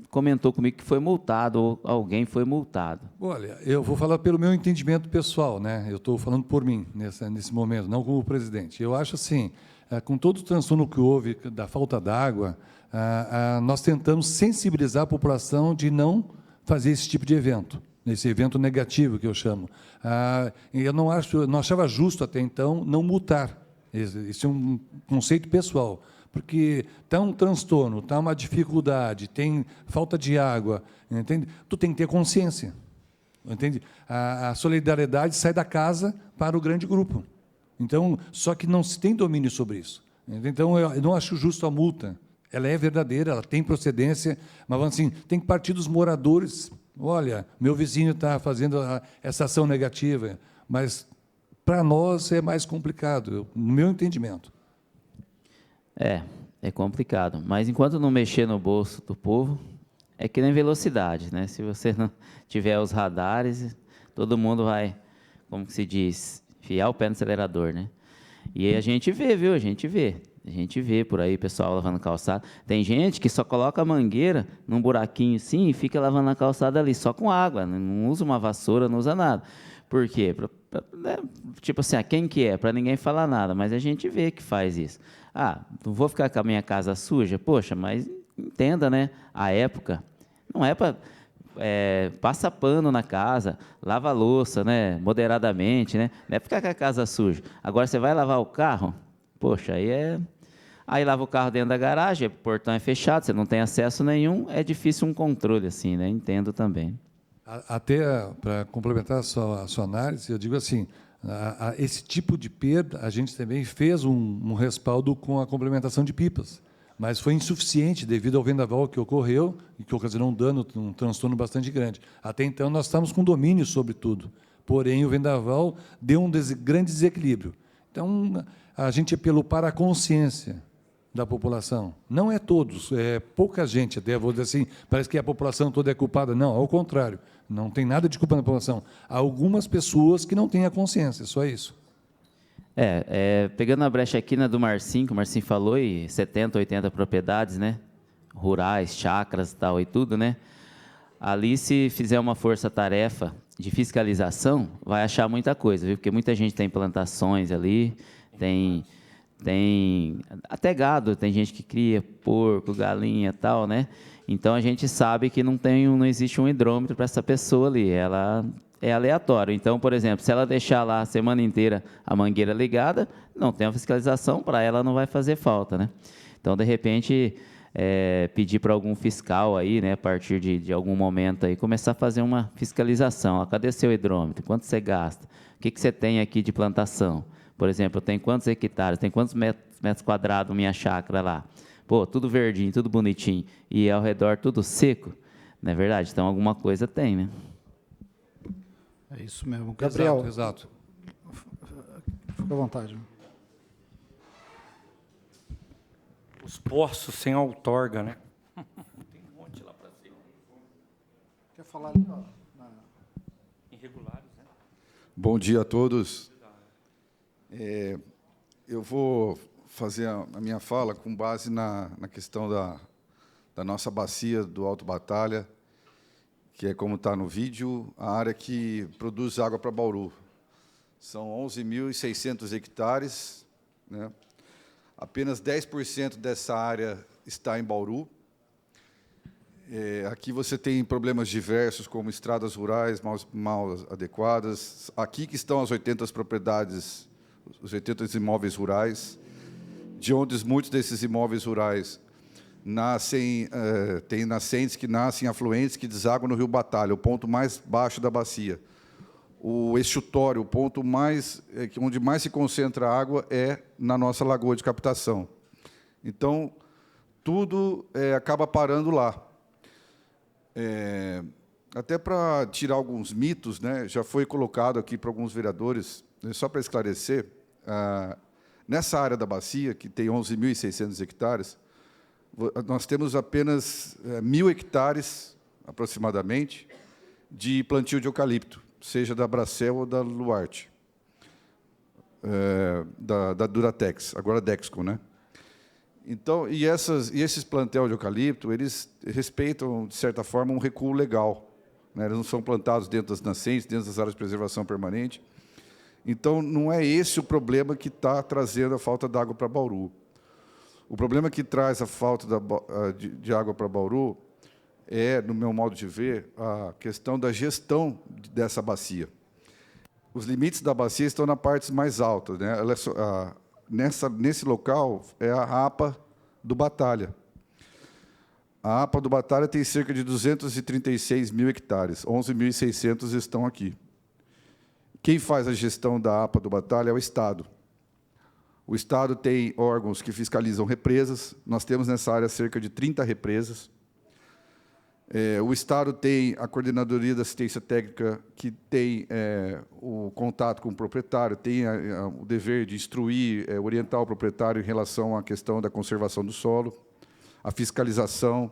comentou comigo que foi multado ou alguém foi multado. Olha, eu vou falar pelo meu entendimento pessoal, né? Eu estou falando por mim nesse momento, não como presidente. Eu acho assim, com todo o transtorno que houve da falta d'água, nós tentamos sensibilizar a população de não fazer esse tipo de evento, esse evento negativo que eu chamo. Eu não achava justo até então não multar. Esse é um conceito pessoal. Porque está um transtorno, está uma dificuldade, tem falta de água, entende? Tu tem que ter consciência, entende? A solidariedade sai da casa para o grande grupo. Então, só que não se tem domínio sobre isso. Entende? Então, eu não acho justo a multa. Ela é verdadeira, ela tem procedência, mas assim, tem que partir dos moradores. Olha, meu vizinho está fazendo essa ação negativa, mas para nós é mais complicado, no meu entendimento. É complicado. Mas enquanto não mexer no bolso do povo, é que nem velocidade, né? Se você não tiver os radares, todo mundo vai, como que se diz, enfiar o pé no acelerador, né? E aí a gente vê, viu? A gente vê por aí pessoal lavando calçada. Tem gente que só coloca a mangueira num buraquinho assim e fica lavando a calçada ali, só com água. Não usa uma vassoura, não usa nada. Por quê? Tipo assim, quem que é? Para ninguém falar nada, mas a gente vê que faz isso. Não vou ficar com a minha casa suja? Poxa, mas entenda, né? A época não é para... passa pano na casa, lava a louça, né? Moderadamente, né? Não é ficar com a casa suja. Agora, você vai lavar o carro? Poxa, aí lava o carro dentro da garagem, o portão é fechado, você não tem acesso nenhum, é difícil um controle assim, né? Entendo também. Até para complementar a sua análise, eu digo assim, esse tipo de perda, a gente também fez um respaldo com a complementação de pipas, mas foi insuficiente devido ao vendaval que ocorreu e que ocasionou um dano, um transtorno bastante grande. Até então, nós estávamos com domínio sobre tudo, porém, o vendaval deu um grande desequilíbrio. Então, a gente apelou para a consciência da população. Não é todos, é pouca gente, até vou dizer assim, parece que a população toda é culpada. Não, ao contrário, não tem nada de culpa na população. Há algumas pessoas que não têm a consciência, só isso. Pegando a brecha aqui do Marcinho, que o Marcinho falou, e 70, 80 propriedades, né? Rurais, chácaras e tal, e tudo, né? Ali, se fizer uma força-tarefa de fiscalização, vai achar muita coisa, viu? Porque muita gente tem plantações ali, tem até gado, tem gente que cria porco, galinha e tal, né? Então, a gente sabe que não existe um hidrômetro para essa pessoa ali, ela é aleatório. Então, por exemplo, se ela deixar lá a semana inteira a mangueira ligada, não tem uma fiscalização, para ela não vai fazer falta, né? Então, de repente, pedir para algum fiscal aí, né, a partir de algum momento aí, começar a fazer uma fiscalização. Cadê seu hidrômetro? Quanto você gasta? O que você tem aqui de plantação? Por exemplo, eu tenho quantos hectares, tem quantos metros quadrados minha chácara lá? Pô, tudo verdinho, tudo bonitinho, e ao redor tudo seco, não é verdade? Então, alguma coisa tem, né? É isso mesmo. Gabriel. Exato. Fica à vontade. Os poços sem outorga, né? Tem um monte lá para cima. Quer falar ali, ó? Irregulares, né? Bom dia a todos. Eu vou fazer a minha fala com base na questão da nossa bacia do Alto Batalha, que é, como está no vídeo, a área que produz água para Bauru. São 11.600 hectares, né? Apenas 10% dessa área está em Bauru. Aqui você tem problemas diversos, como estradas rurais mal adequadas. Aqui que estão as 80 propriedades, os 80 imóveis rurais, de onde muitos desses imóveis rurais nascem, tem nascentes que nascem afluentes que desaguam no Rio Batalha, o ponto mais baixo da bacia. O estuário, o ponto onde mais se concentra a água é na nossa lagoa de captação. Então, tudo acaba parando lá. Até para tirar alguns mitos, né, já foi colocado aqui para alguns vereadores, só para esclarecer, nessa área da bacia, que tem 11.600 hectares, nós temos apenas 1.000 hectares, aproximadamente, de plantio de eucalipto, seja da Bracel ou da Luarte, da Duratex, agora Dexco, né? Então, e esses plantel de eucalipto, eles respeitam, de certa forma, um recuo legal, né? Eles não são plantados dentro das nascentes, dentro das áreas de preservação permanente. Então, não é esse o problema que está trazendo a falta d'água para Bauru. O problema que traz a falta de água para Bauru é, no meu modo de ver, a questão da gestão dessa bacia. Os limites da bacia estão na parte mais alta, né? Nesse local é a APA do Batalha. A APA do Batalha tem cerca de 236.000 hectares, 11.600 estão aqui. Quem faz a gestão da APA do Batalha é o Estado. O Estado tem órgãos que fiscalizam represas, nós temos nessa área cerca de 30 represas. O Estado tem a Coordenadoria da Assistência Técnica, que tem o contato com o proprietário, tem o dever de instruir, orientar o proprietário em relação à questão da conservação do solo, a fiscalização.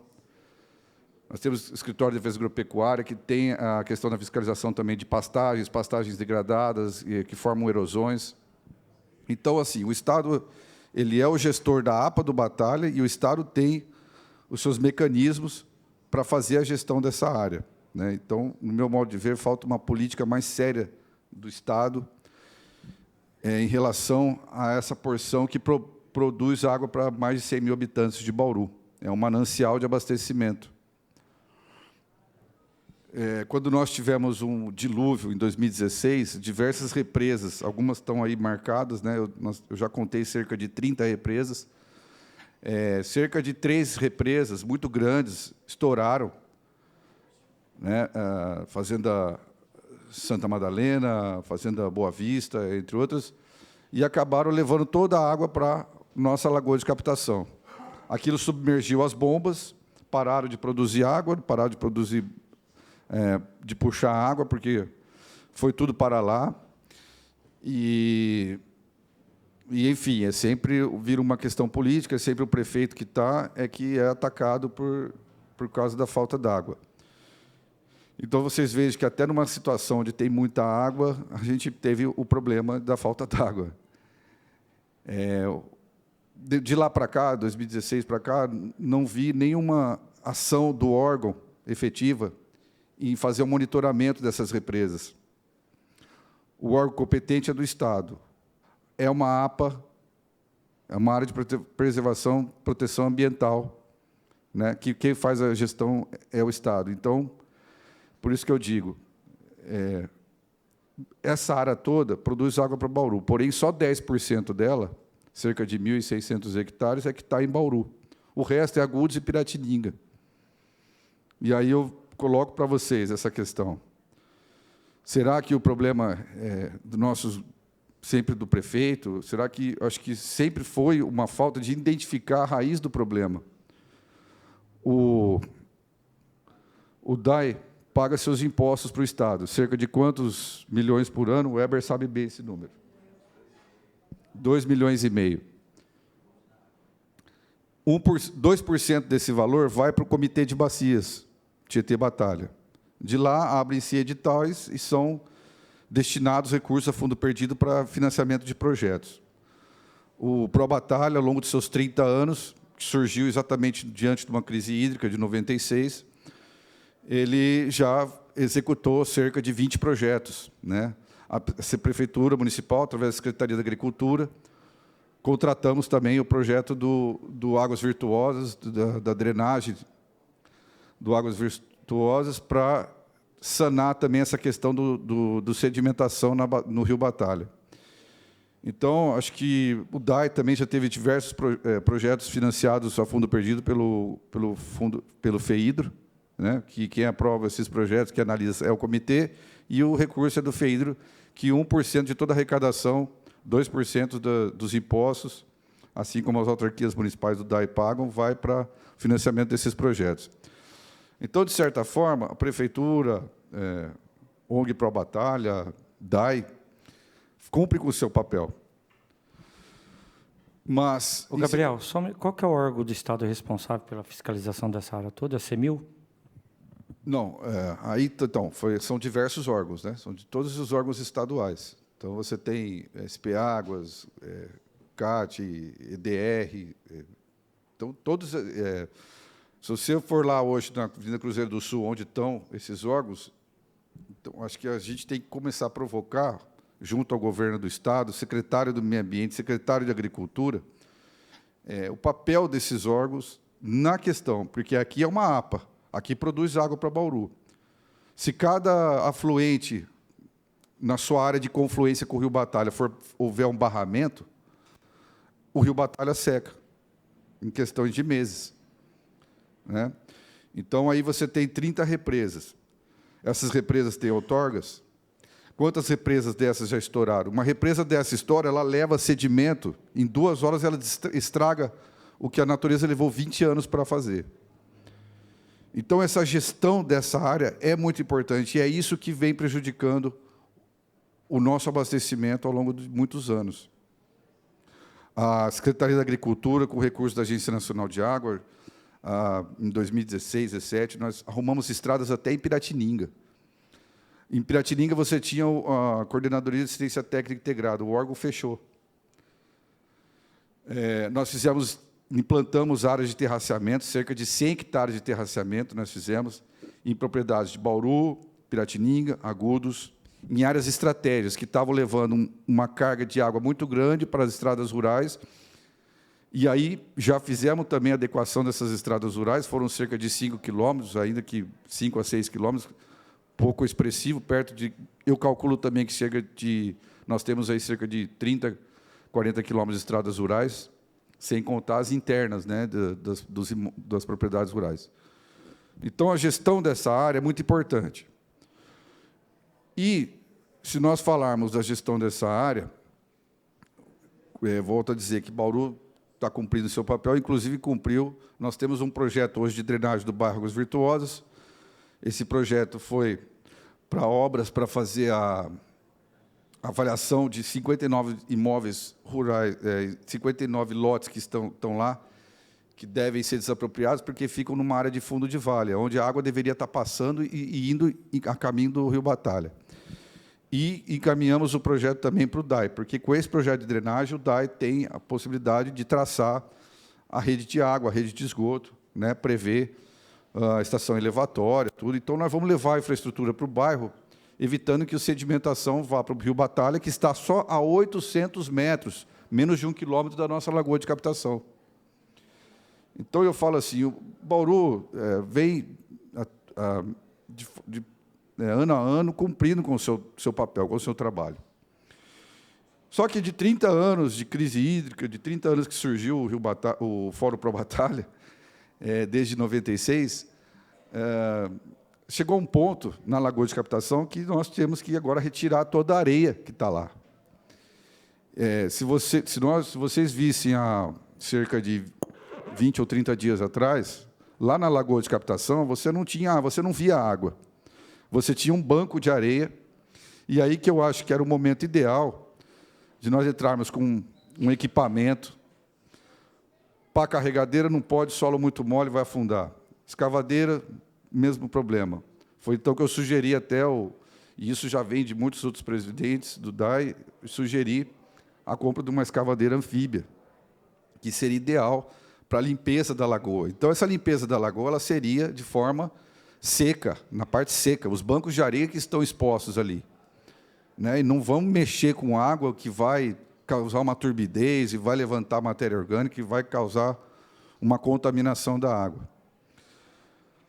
Nós temos o Escritório de Defesa Agropecuária, que tem a questão da fiscalização também de pastagens degradadas, que formam erosões. Então, assim, o Estado ele é o gestor da APA do Batalha e o Estado tem os seus mecanismos para fazer a gestão dessa área, né? Então, no meu modo de ver, falta uma política mais séria do Estado em relação a essa porção que produz água para mais de 100.000 habitantes de Bauru. É um manancial de abastecimento. Quando nós tivemos um dilúvio, em 2016, diversas represas, algumas estão aí marcadas, né? Eu já contei cerca de 30 represas, cerca de 3 represas muito grandes estouraram, né? Fazenda Santa Madalena, Fazenda Boa Vista, entre outras, e acabaram levando toda a água para nossa lagoa de captação. Aquilo submergiu as bombas, pararam de produzir água, pararam de produzir, de puxar água, porque foi tudo para lá. E enfim, sempre vira uma questão política, sempre o prefeito que é atacado por causa da falta d'água. Então, vocês vejam que até numa situação onde tem muita água, a gente teve o problema da falta d'água. De lá para cá, 2016 para cá, não vi nenhuma ação do órgão efetiva em fazer o monitoramento dessas represas. O órgão competente é do Estado. É uma APA, é uma área de preservação, proteção ambiental, né? Que quem faz a gestão é o Estado. Então, por isso que eu digo, essa área toda produz água para Bauru, porém só 10% dela, cerca de 1.600 hectares, é que está em Bauru. O resto é Agudos e Piratininga. E aí eu coloco para vocês essa questão. Será que o problema sempre do prefeito? Será que, acho que sempre foi uma falta de identificar a raiz do problema? O DAE paga seus impostos para o Estado. Cerca de quantos milhões por ano? O Weber sabe bem esse número. 2,5 milhões. 2% desse valor vai para o Comitê de Bacias, Tietê Batalha. De lá, abrem-se editais e são destinados recursos a fundo perdido para financiamento de projetos. O Pro Batalha, ao longo de seus 30 anos, que surgiu exatamente diante de uma crise hídrica de 96, ele já executou cerca de 20 projetos, né? A Prefeitura Municipal, através da Secretaria da Agricultura, contratamos também o projeto do Águas Virtuosas, da drenagem do Águas Virtuosas, para sanar também essa questão do sedimentação no Rio Batalha. Então, acho que o DAE também já teve diversos projetos financiados a fundo perdido pelo FEIDRO, né, que quem aprova esses projetos, que analisa, é o comitê, e o recurso é do FEIDRO, que 1% de toda a arrecadação, 2% dos impostos, assim como as autarquias municipais do DAE pagam, vai para o financiamento desses projetos. Então, de certa forma, a Prefeitura, ONG Pro Batalha, DAE, cumpre com o seu papel. Mas... Ô, Gabriel, qual que é o órgão do Estado responsável pela fiscalização dessa área toda? É a CEMIL? Não, então, são diversos órgãos, né? São de todos os órgãos estaduais. Então, você tem SP Águas, CAT, EDR, então, todos... se você for lá hoje na Avenida Cruzeiro do Sul, onde estão esses órgãos, então, acho que a gente tem que começar a provocar, junto ao governo do Estado, secretário do Meio Ambiente, secretário de Agricultura, o papel desses órgãos na questão, porque aqui é uma APA, aqui produz água para Bauru. Se cada afluente, na sua área de confluência com o Rio Batalha, houver um barramento, o Rio Batalha seca, em questões de meses, né? Então, aí você tem 30 represas. Essas represas têm outorgas. Quantas represas dessas já estouraram? Uma represa dessa estoura, ela leva sedimento, em 2 horas ela estraga o que a natureza levou 20 anos para fazer. Então, essa gestão dessa área é muito importante, e é isso que vem prejudicando o nosso abastecimento ao longo de muitos anos. A Secretaria da Agricultura, com recursos da Agência Nacional de Água, em 2016, 2017, nós arrumamos estradas até em Piratininga. Em Piratininga, você tinha a Coordenadoria de Assistência Técnica Integrada, o órgão fechou. Nós implantamos áreas de terraceamento, cerca de 100 hectares de terraceamento nós fizemos, em propriedades de Bauru, Piratininga, Agudos, em áreas estratégicas, que estavam levando uma carga de água muito grande para as estradas rurais. E aí já fizemos também a adequação dessas estradas rurais, foram cerca de 5 quilômetros, ainda que 5 a 6 quilômetros, pouco expressivo, perto de... Eu calculo também que nós temos aí cerca de 30, 40 quilômetros de estradas rurais, sem contar as internas, né, das propriedades rurais. Então, a gestão dessa área é muito importante. E, se nós falarmos da gestão dessa área, volto a dizer que Bauru está cumprindo o seu papel, inclusive cumpriu. Nós temos um projeto hoje de drenagem do bairro Águas Virtuosas. Esse projeto foi para obras, para fazer a avaliação de 59 imóveis rurais, 59 lotes que estão lá, que devem ser desapropriados, porque ficam numa área de fundo de vale, onde a água deveria estar passando e indo a caminho do Rio Batalha. E encaminhamos o projeto também para o DAE, porque com esse projeto de drenagem, o DAE tem a possibilidade de traçar a rede de água, a rede de esgoto, né, prever a estação elevatória, tudo. Então, nós vamos levar a infraestrutura para o bairro, evitando que a sedimentação vá para o Rio Batalha, que está só a 800 metros, menos de 1 quilômetro da nossa lagoa de captação. Então, eu falo assim, o Bauru vem ano a ano cumprindo com o seu papel, com o seu trabalho. Só que de 30 anos de crise hídrica, de 30 anos que surgiu o Fórum Pro Batalha, desde 96, chegou um ponto na lagoa de captação que nós temos que agora retirar toda a areia que está lá. Se vocês vissem há cerca de 20 ou 30 dias atrás, lá na lagoa de captação, você não via água. Você tinha um banco de areia, e aí que eu acho que era o momento ideal de nós entrarmos com um equipamento. Pá carregadeira não pode, solo muito mole, vai afundar. Escavadeira, mesmo problema. Foi então que eu sugeri até, e isso já vem de muitos outros presidentes do DAE, sugeri a compra de uma escavadeira anfíbia, que seria ideal para a limpeza da lagoa. Então, essa limpeza da lagoa ela seria de forma seca, na parte seca, os bancos de areia que estão expostos ali, né? E não vamos mexer com água que vai causar uma turbidez e vai levantar matéria orgânica e vai causar uma contaminação da água.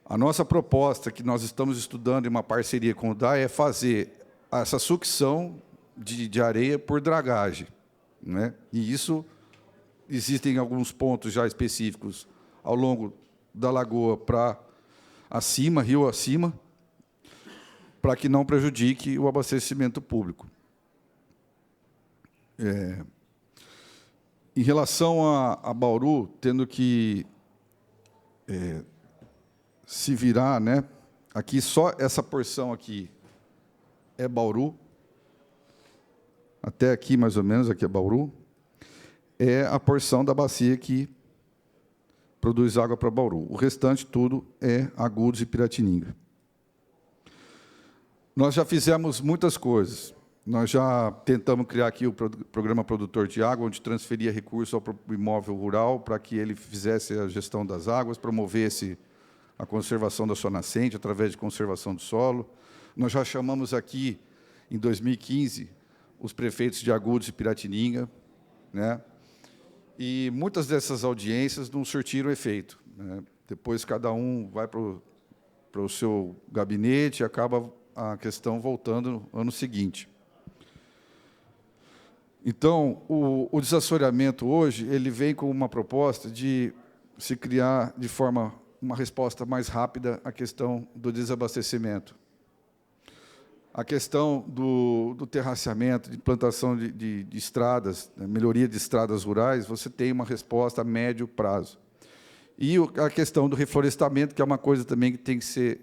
A nossa proposta, que nós estamos estudando em uma parceria com o DAE, é fazer essa sucção de areia por dragagem. né? E isso, existem alguns pontos já específicos ao longo da lagoa para acima, rio acima, para que não prejudique o abastecimento público. Em relação a Bauru, tendo que se virar, né? Aqui só essa porção aqui é Bauru, até aqui mais ou menos, aqui é Bauru, é a porção da bacia que produz água para Bauru. O restante tudo é Agudos e Piratininga. Nós já fizemos muitas coisas. Nós já tentamos criar aqui o programa Produtor de Água, onde transferia recursos ao imóvel rural para que ele fizesse a gestão das águas, promovesse a conservação da sua nascente através de conservação do solo. Nós já chamamos aqui, em 2015, os prefeitos de Agudos e Piratininga, né? E muitas dessas audiências não surtiram efeito, né? Depois cada um vai para o seu gabinete e acaba a questão voltando no ano seguinte. Então, o desassoreamento hoje ele vem com uma proposta de se criar de forma uma resposta mais rápida à questão do desabastecimento. A questão do terraceamento, de implantação de estradas, né, melhoria de estradas rurais, você tem uma resposta a médio prazo. E a questão do reflorestamento, que é uma coisa também que tem que ser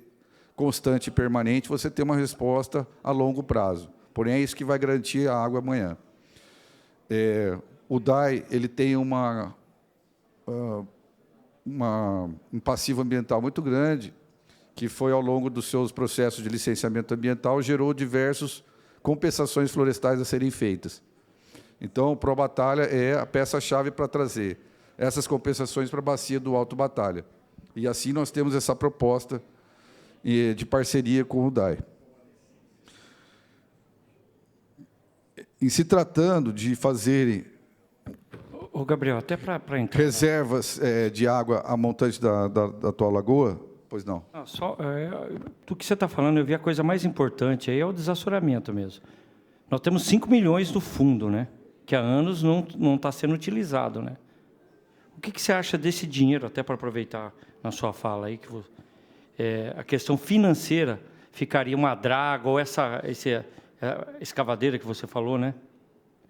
constante e permanente, você tem uma resposta a longo prazo. Porém, é isso que vai garantir a água amanhã. O DAI ele tem um passivo ambiental muito grande, que foi, ao longo dos seus processos de licenciamento ambiental, gerou diversas compensações florestais a serem feitas. Então, o Probatalha é a peça-chave para trazer essas compensações para a bacia do Alto Batalha. E assim nós temos essa proposta de parceria com o DAI. Em se tratando de fazerem Ô, Gabriel, até para entrar... reservas de água a montante da atual lagoa, pois não? Não, do que você está falando, eu vi a coisa mais importante aí é o desassoreamento mesmo. Nós temos 5 milhões do fundo, né? Que há anos não está sendo utilizado, né? O que você acha desse dinheiro, até para aproveitar na sua fala aí, que a questão financeira ficaria uma draga, ou essa escavadeira que você falou, né?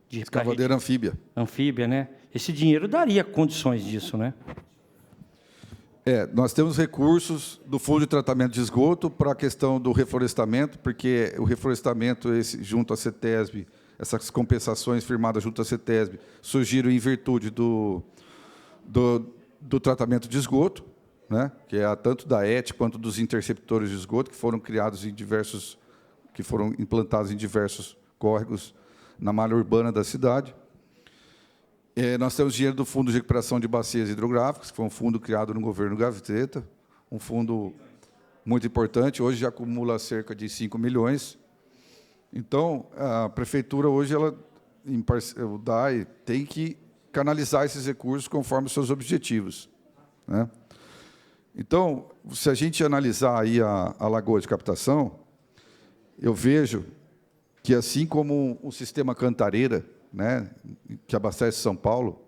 De escavadeira anfíbia. Anfíbia, né? Esse dinheiro daria condições disso, né? Nós temos recursos do Fundo de Tratamento de Esgoto para a questão do reflorestamento, porque o reflorestamento junto à CETESB, essas compensações firmadas junto à CETESB, surgiram em virtude do tratamento de esgoto, né? Que é tanto da ET quanto dos interceptores de esgoto, que foram criados que foram implantados em diversos córregos na malha urbana da cidade. Nós temos dinheiro do Fundo de Recuperação de Bacias Hidrográficas, que foi um fundo criado no governo Gaveta, um fundo muito importante, hoje já acumula cerca de 5 milhões. Então, a Prefeitura hoje, o DAI, tem que canalizar esses recursos conforme os seus objetivos, né? Então, se a gente analisar aí a lagoa de captação, eu vejo que, assim como o sistema Cantareira, né, que abastece São Paulo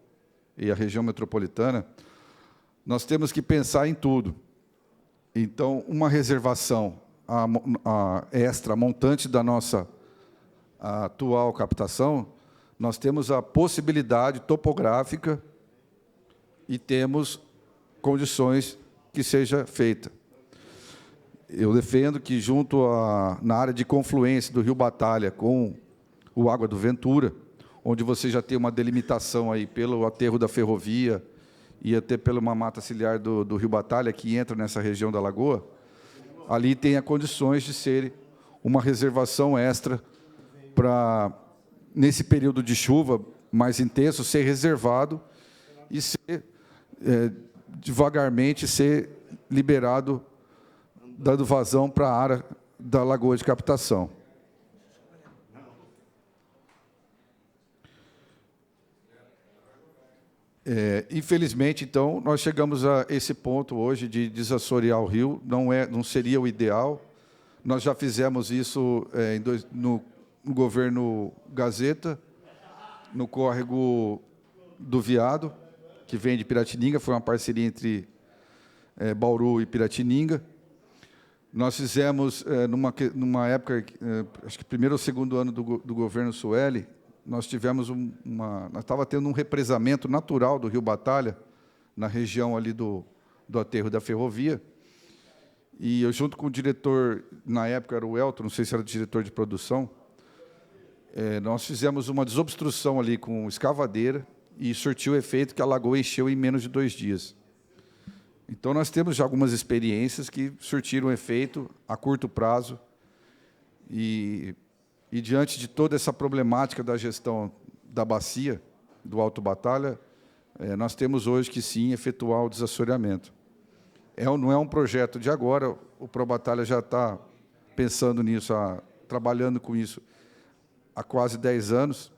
e a região metropolitana, nós temos que pensar em tudo. Então, uma reservação extra montante da nossa atual captação, nós temos a possibilidade topográfica e temos condições que seja feita. Eu defendo que, na área de confluência do Rio Batalha com o Água do Ventura, onde você já tem uma delimitação aí pelo aterro da ferrovia e até pela uma mata ciliar do Rio Batalha, que entra nessa região da lagoa, ali tem condições de ser uma reservação extra para, nesse período de chuva mais intenso, ser reservado e ser, devagarmente, ser liberado, dando vazão para a área da lagoa de captação. Infelizmente, então, nós chegamos a esse ponto hoje de desassorear o rio, não seria o ideal. Nós já fizemos isso no governo Gazeta, no córrego do Viado, que vem de Piratininga, foi uma parceria entre Bauru e Piratininga. Nós fizemos, numa época, acho que primeiro ou segundo ano do governo Sueli, nós tivemos nós estava tendo um represamento natural do Rio Batalha, na região ali do aterro da ferrovia, e eu, junto com o diretor, na época era o Elton, não sei se era o diretor de produção, nós fizemos uma desobstrução ali com escavadeira e surtiu o efeito que a lagoa encheu em menos de 2 dias. Então, nós temos já algumas experiências que surtiram efeito a curto prazo e diante de toda essa problemática da gestão da bacia do Alto Batalha, nós temos hoje que, sim, efetuar o desassoreamento. Não é um projeto de agora, o Probatalha já está pensando nisso, trabalhando com isso há quase 10 anos,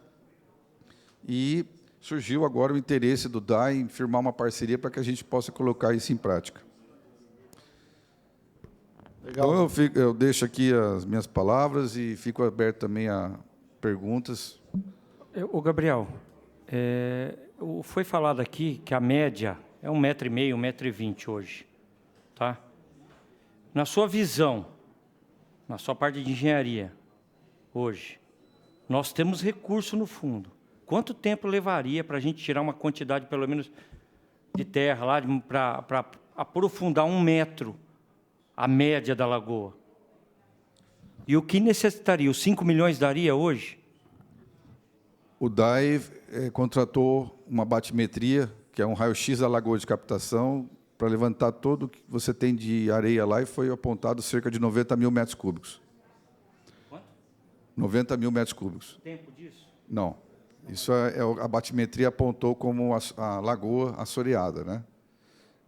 e surgiu agora o interesse do DAI em firmar uma parceria para que a gente possa colocar isso em prática. Legal. Então, eu deixo aqui as minhas palavras e fico aberto também a perguntas. Ô, Gabriel, foi falado aqui que a média é 1,5 m, 1,20 m hoje. Tá? Na sua visão, na sua parte de engenharia, hoje, nós temos recurso no fundo. Quanto tempo levaria para a gente tirar uma quantidade, pelo menos, de terra lá para aprofundar 1 metro a média da lagoa? E o que necessitaria? Os 5 milhões daria hoje? O DAI contratou uma batimetria, que é um raio-x da lagoa de captação, para levantar todo o que você tem de areia lá, e foi apontado cerca de 90 mil metros cúbicos. Quanto? 90 mil metros cúbicos. Tempo disso? Não. Isso a batimetria apontou como a lagoa assoreada, né?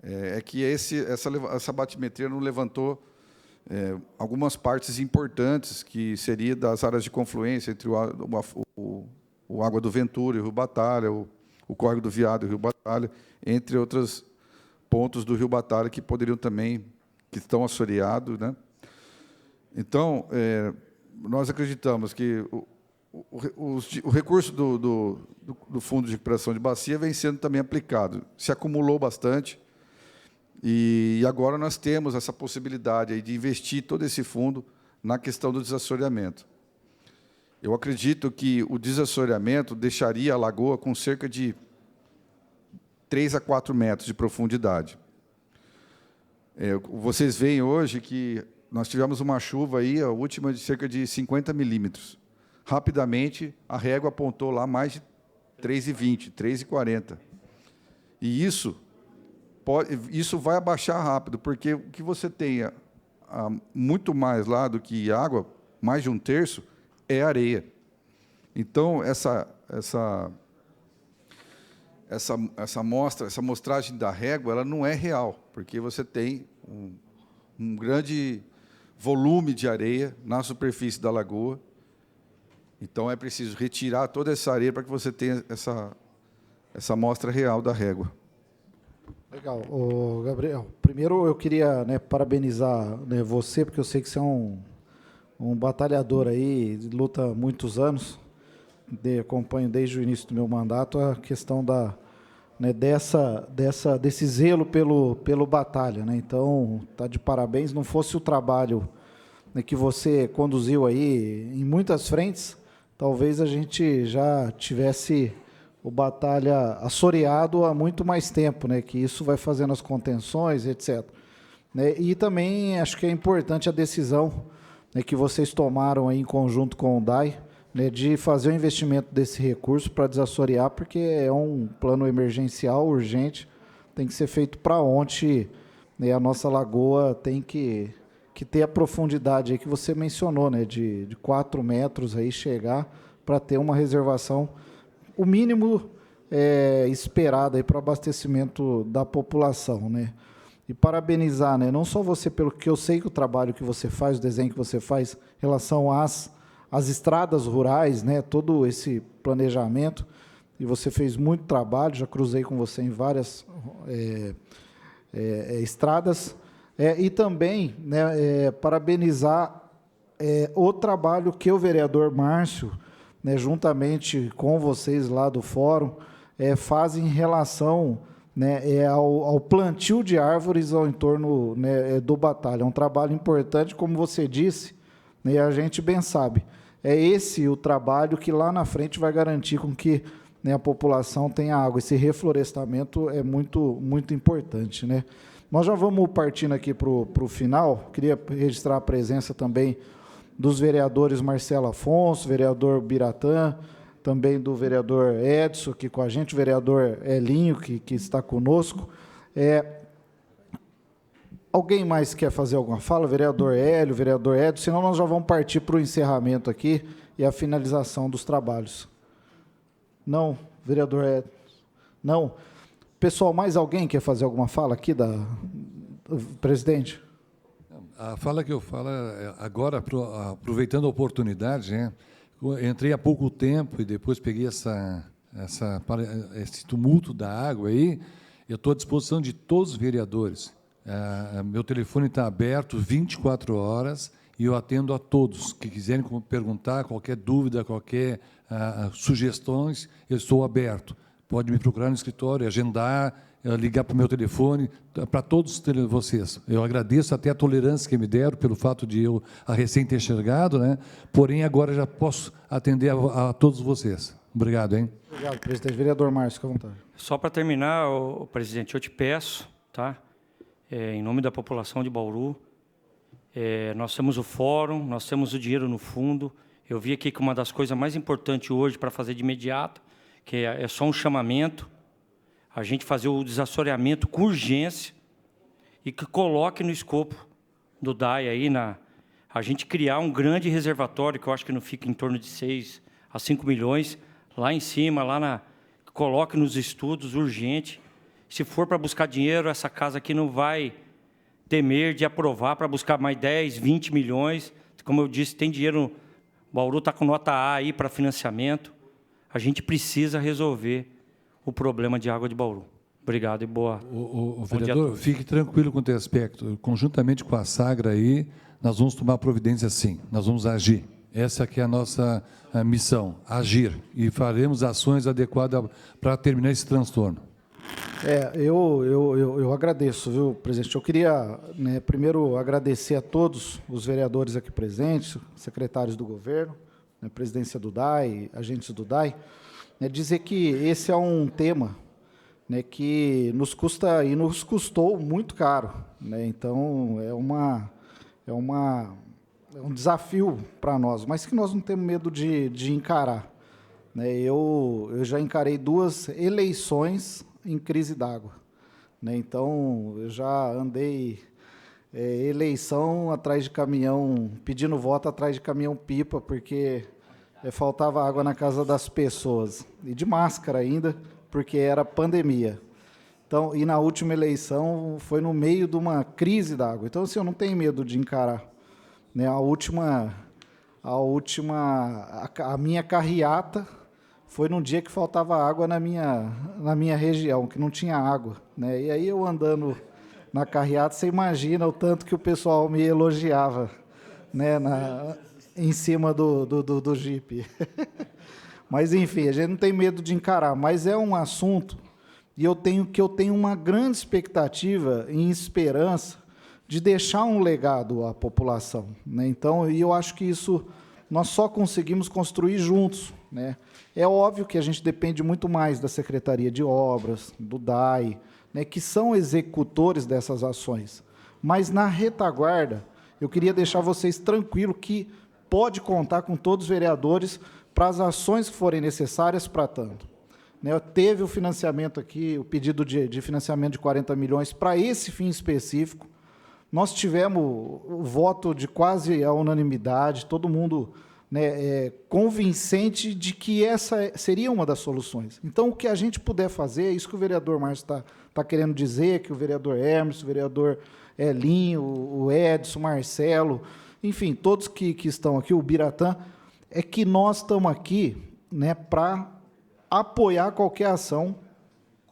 É que essa batimetria não levantou algumas partes importantes, que seria das áreas de confluência entre o Água do Ventura e o Rio Batalha, o Córrego do Viado e o Rio Batalha, entre outros pontos do Rio Batalha que poderiam também, que estão assoreados, né? Então, nós acreditamos que o recurso do Fundo de Recuperação de Bacia vem sendo também aplicado. Se acumulou bastante, e agora nós temos essa possibilidade aí de investir todo esse fundo na questão do desassoreamento. Eu acredito que o desassoreamento deixaria a lagoa com cerca de 3 a 4 metros de profundidade. Vocês veem hoje que nós tivemos uma chuva aí, a última, de cerca de 50 milímetros. Rapidamente, a régua apontou lá mais de 3,20, 3,40. E isso vai abaixar rápido, porque o que você tem muito mais lá do que água, mais de 1/3, é areia. Então, essa amostragem da régua, ela não é real, porque você tem um grande volume de areia na superfície da lagoa. Então, é preciso retirar toda essa areia para que você tenha essa amostra real da régua. Legal. Gabriel, primeiro eu queria parabenizar você, porque eu sei que você é um batalhador aí, luta há muitos anos, acompanho desde o início do meu mandato a questão desse zelo pelo Batalha, né? Então, tá de parabéns. Não fosse o trabalho que você conduziu aí em muitas frentes, talvez a gente já tivesse o Batalha assoreado há muito mais tempo, né? Que isso vai fazendo as contenções, etc. E também acho que é importante a decisão que vocês tomaram aí em conjunto com o DAI, de fazer o investimento desse recurso para desassorear, porque é um plano emergencial, urgente, tem que ser feito para ontem, a nossa lagoa tem que ter a profundidade aí que você mencionou, de 4 metros, aí chegar para ter uma reservação, o mínimo esperado para o abastecimento da população, né? E parabenizar, não só você, pelo que eu sei que o trabalho que você faz, o desenho que você faz em relação às estradas rurais, todo esse planejamento, e você fez muito trabalho, já cruzei com você em várias estradas, e também parabenizar o trabalho que o vereador Márcio né, juntamente com vocês lá do Fórum, fazem em relação, né, ao plantio de árvores ao entorno, né, do Batalha. É um trabalho importante, como você disse, né, e a gente bem sabe. É esse o trabalho que lá na frente vai garantir com que, né, a população tenha água. Esse reflorestamento é muito, muito importante, né? Nós já vamos partindo aqui para o final. Queria registrar a presença também dos vereadores Marcelo Afonso, vereador Biratã, também do vereador Edson, aqui com a gente, o vereador Elinho, que está conosco. Alguém mais quer fazer alguma fala? Vereador Hélio, vereador Edson, senão nós já vamos partir para o encerramento aqui e a finalização dos trabalhos. Não, vereador Edson? Não. Pessoal, mais alguém quer fazer alguma fala aqui, presidente? A fala que eu falo agora, aproveitando a oportunidade, né? Entrei há pouco tempo e depois peguei esse tumulto da água aí. Eu estou à disposição de todos os vereadores. Meu telefone está aberto 24 horas e eu atendo a todos que quiserem perguntar, qualquer dúvida, qualquer sugestões, eu estou aberto. Pode me procurar no escritório, agendar, ligar para o meu telefone, para todos vocês. Eu agradeço até a tolerância que me deram pelo fato de eu recém ter enxergado, né? Porém, agora já posso atender a todos vocês. Obrigado, hein? Obrigado, presidente. Vereador Márcio, fica à vontade. Só para terminar, presidente, eu te peço, tá? Em nome da população de Bauru, nós temos o fórum, nós temos o dinheiro no fundo. Eu vi aqui que uma das coisas mais importantes hoje para fazer de imediato, que é só um chamamento, a gente fazer o desassoreamento com urgência e que coloque no escopo do DAI aí, a gente criar um grande reservatório, que eu acho que não fica em torno de 6 a 5 milhões, lá em cima, coloque nos estudos, urgente. Se for para buscar dinheiro, essa casa aqui não vai temer de aprovar para buscar mais 10, 20 milhões. Como eu disse, tem dinheiro, Bauru está com nota A aí para financiamento. A gente precisa resolver o problema de água de Bauru. Obrigado e boa. Vereador, fique tranquilo quanto a esse aspecto. Conjuntamente com a Sagra aí, nós vamos tomar providência sim, nós vamos agir. Essa que é a nossa missão, agir. E faremos ações adequadas para terminar esse transtorno. Eu agradeço, viu, presidente? Eu queria, né, primeiro agradecer a todos os vereadores aqui presentes, secretários do governo, né, presidência do DAI, agentes do DAI, né, dizer que esse é um tema, né, que nos custa e nos custou muito caro, né? Então é um desafio para nós, mas que nós não temos medo de encarar, né? Eu já encarei 2 eleições em crise d'água, né? Então eu já andei eleição atrás de caminhão, pedindo voto atrás de caminhão-pipa, porque faltava água na casa das pessoas, e de máscara ainda, porque era pandemia. Então, e na última eleição foi no meio de uma crise d'água. Então, assim, eu não tenho medo de encarar, né? A minha carreata foi num dia que faltava água na minha região, que não tinha água, né? E aí eu andando na carreata, você imagina o tanto que o pessoal me elogiava, né, em cima do Jeep. Mas, enfim, a gente não tem medo de encarar, mas é um assunto e eu tenho uma grande expectativa e esperança de deixar um legado à população, né? Então, eu acho que isso nós só conseguimos construir juntos, né? É óbvio que a gente depende muito mais da Secretaria de Obras, do DAI, né, que são executores dessas ações. Mas, na retaguarda, eu queria deixar vocês tranquilos que pode contar com todos os vereadores para as ações que forem necessárias para tanto, né? Teve o financiamento aqui, o pedido de financiamento de 40 milhões para esse fim específico. Nós tivemos o voto de quase a unanimidade, todo mundo, né, convincente de que essa seria uma das soluções. Então, o que a gente puder fazer, é isso que o vereador Márcio está querendo dizer, que o vereador Hermes, o vereador Elinho, o Edson, o Marcelo, enfim, todos que estão aqui, o Biratã, é que nós estamos aqui, né, para apoiar qualquer ação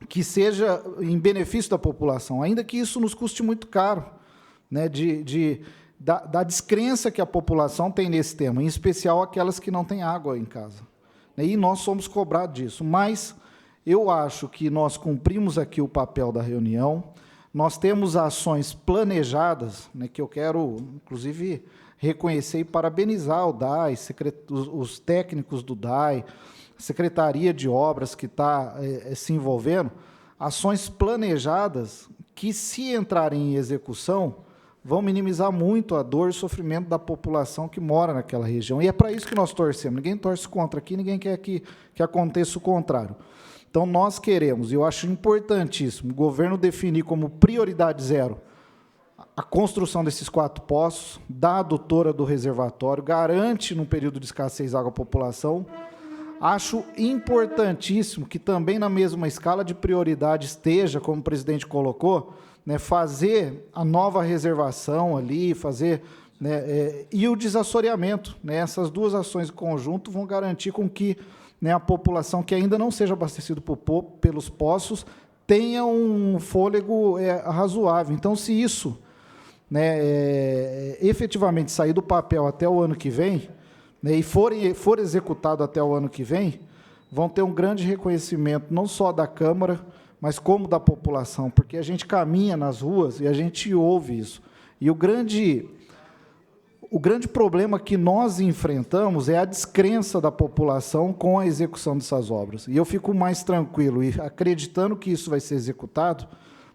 que seja em benefício da população, ainda que isso nos custe muito caro, né, da descrença que a população tem nesse tema, em especial aquelas que não têm água em casa. né, e nós somos cobrados disso. Mas eu acho que nós cumprimos aqui o papel da reunião, nós temos ações planejadas, né, que eu quero, inclusive, reconhecer e parabenizar o DAI, os técnicos do DAI, a Secretaria de Obras que está se envolvendo, ações planejadas que, se entrarem em execução, vão minimizar muito a dor e o sofrimento da população que mora naquela região. E é para isso que nós torcemos. Ninguém torce contra aqui, ninguém quer que aconteça o contrário. Então, nós queremos, e eu acho importantíssimo, o governo definir como prioridade zero a construção desses 4 poços, da adutora do reservatório, garante, num período de escassez, água à população. Acho importantíssimo que também, na mesma escala de prioridade, esteja, como o presidente colocou, né, fazer a nova reservação ali, fazer, né, e o desassoreamento. Né, essas 2 ações em conjunto vão garantir com que, né, a população que ainda não seja abastecida pelos poços tenha um fôlego razoável. Então, se isso, né, efetivamente sair do papel até o ano que vem, né, e for executado até o ano que vem, vão ter um grande reconhecimento, não só da Câmara, mas como da população, porque a gente caminha nas ruas e a gente ouve isso. E o grande problema que nós enfrentamos é a descrença da população com a execução dessas obras. E eu fico mais tranquilo e acreditando que isso vai ser executado,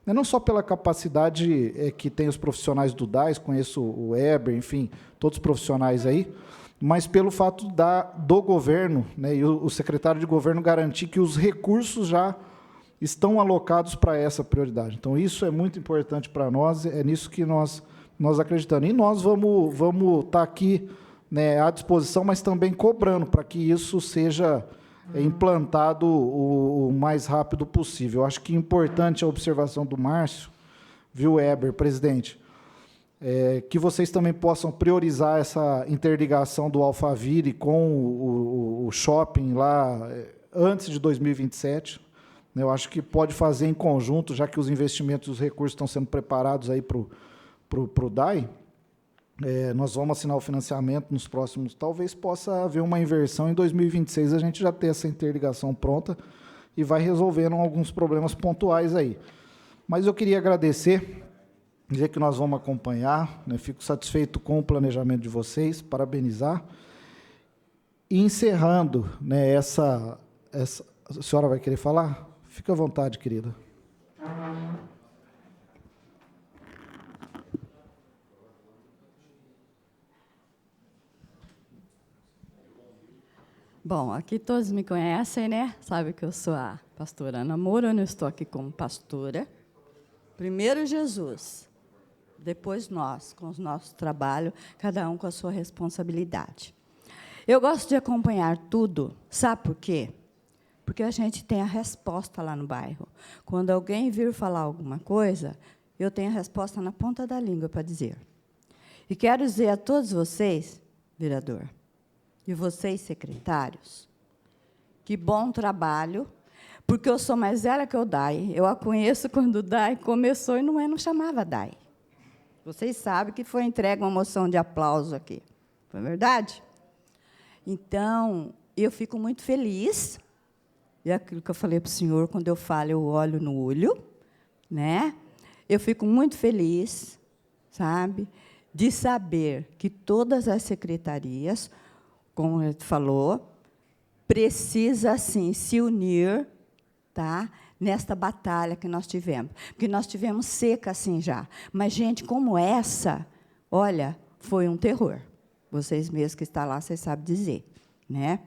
né, não só pela capacidade que tem os profissionais do DAIS, conheço o Weber, enfim, todos os profissionais aí, mas pelo fato do governo, né, e o secretário de governo garantir que os recursos já estão alocados para essa prioridade. Então, isso é muito importante para nós, é nisso que nós acreditamos. E nós vamos estar aqui, né, à disposição, mas também cobrando para que isso seja implantado o mais rápido possível. Eu acho que é importante a observação do Márcio, viu, Weber, presidente, que vocês também possam priorizar essa interligação do Alphaville com o shopping lá antes de 2027. Eu acho que pode fazer em conjunto, já que os investimentos e os recursos estão sendo preparados aí para o DAI. Nós vamos assinar o financiamento nos próximos... Talvez possa haver uma inversão em 2026, a gente já ter essa interligação pronta e vai resolvendo alguns problemas pontuais aí. Mas eu queria agradecer, dizer que nós vamos acompanhar, né, fico satisfeito com o planejamento de vocês, parabenizar. E encerrando, né, essa... A senhora vai querer falar? Fique à vontade, querida. Bom, aqui todos me conhecem, né? Sabe que eu sou a pastora Ana Moura, eu estou aqui como pastora. Primeiro Jesus, depois nós, com o nosso trabalho, cada um com a sua responsabilidade. Eu gosto de acompanhar tudo, sabe por quê? Porque a gente tem a resposta lá no bairro. Quando alguém vir falar alguma coisa, eu tenho a resposta na ponta da língua para dizer. E quero dizer a todos vocês, vereador, e vocês, secretários, que bom trabalho, porque eu sou mais velha que o DAI. Eu a conheço quando o DAI começou e não chamava DAI. Vocês sabem que foi entregue uma moção de aplauso aqui. Não é verdade? Então, eu fico muito feliz. E aquilo que eu falei para o senhor, quando eu falo, eu olho no olho, né? Eu fico muito feliz, sabe, de saber que todas as secretarias, como ele falou, precisa, assim, se unir, tá, nesta batalha que nós tivemos. Porque nós tivemos seca, assim, já. Mas, gente, como essa, olha, foi um terror. Vocês mesmos que estão lá, vocês sabem dizer, né?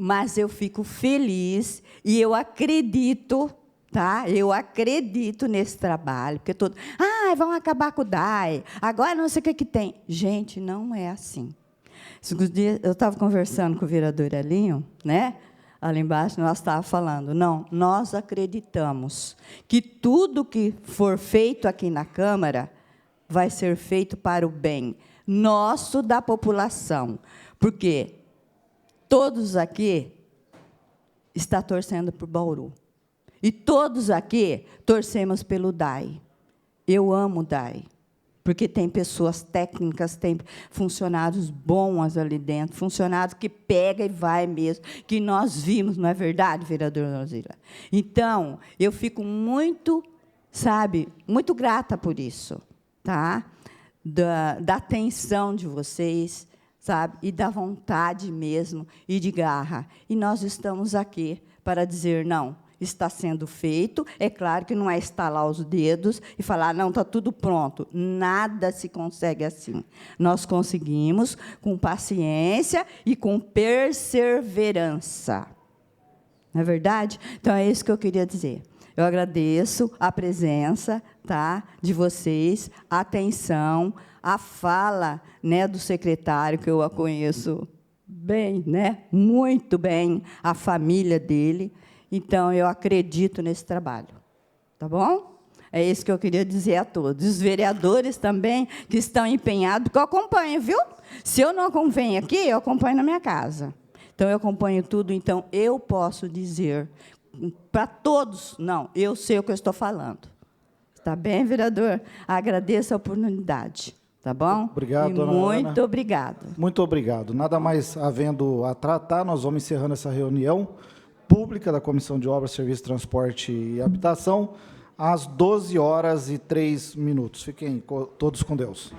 Mas eu fico feliz e eu acredito, tá? Eu acredito nesse trabalho, porque todo, vão acabar com o DAI, agora não sei o que tem. Gente, não é assim. Eu estava conversando com o vereador Elinho, né? Ali embaixo, nós estávamos falando, não, nós acreditamos que tudo que for feito aqui na Câmara vai ser feito para o bem nosso, da população, porque todos aqui estão torcendo por Bauru. E todos aqui torcemos pelo DAI. Eu amo o DAI, porque tem pessoas técnicas, tem funcionários bons ali dentro, funcionários que pega e vai mesmo, que nós vimos, não é verdade, vereadora Nozila? Então, eu fico muito, sabe, muito grata por isso, tá? Da atenção de vocês, sabe, e da vontade mesmo, e de garra. E nós estamos aqui para dizer, não, está sendo feito, é claro que não é estalar os dedos e falar, não, está tudo pronto. Nada se consegue assim. Nós conseguimos com paciência e com perseverança. Não é verdade? Então, é isso que eu queria dizer. Eu agradeço a presença, tá, de vocês, a atenção, a fala, né, do secretário, que eu a conheço bem, né, muito bem, a família dele. Então, eu acredito nesse trabalho. Tá bom? É isso que eu queria dizer a todos. Os vereadores também, que estão empenhados, que eu acompanho, viu? Se eu não acompanho aqui, eu acompanho na minha casa. Então, eu acompanho tudo, então, eu posso dizer para todos, não, eu sei o que eu estou falando. Está bem, vereador? Agradeço a oportunidade. Tá bom? Obrigado, dona Ana. Muito obrigado. Muito obrigado. Nada mais havendo a tratar, nós vamos encerrando essa reunião pública da Comissão de Obras, Serviços, Transporte e Habitação, às 12h03. Fiquem todos com Deus.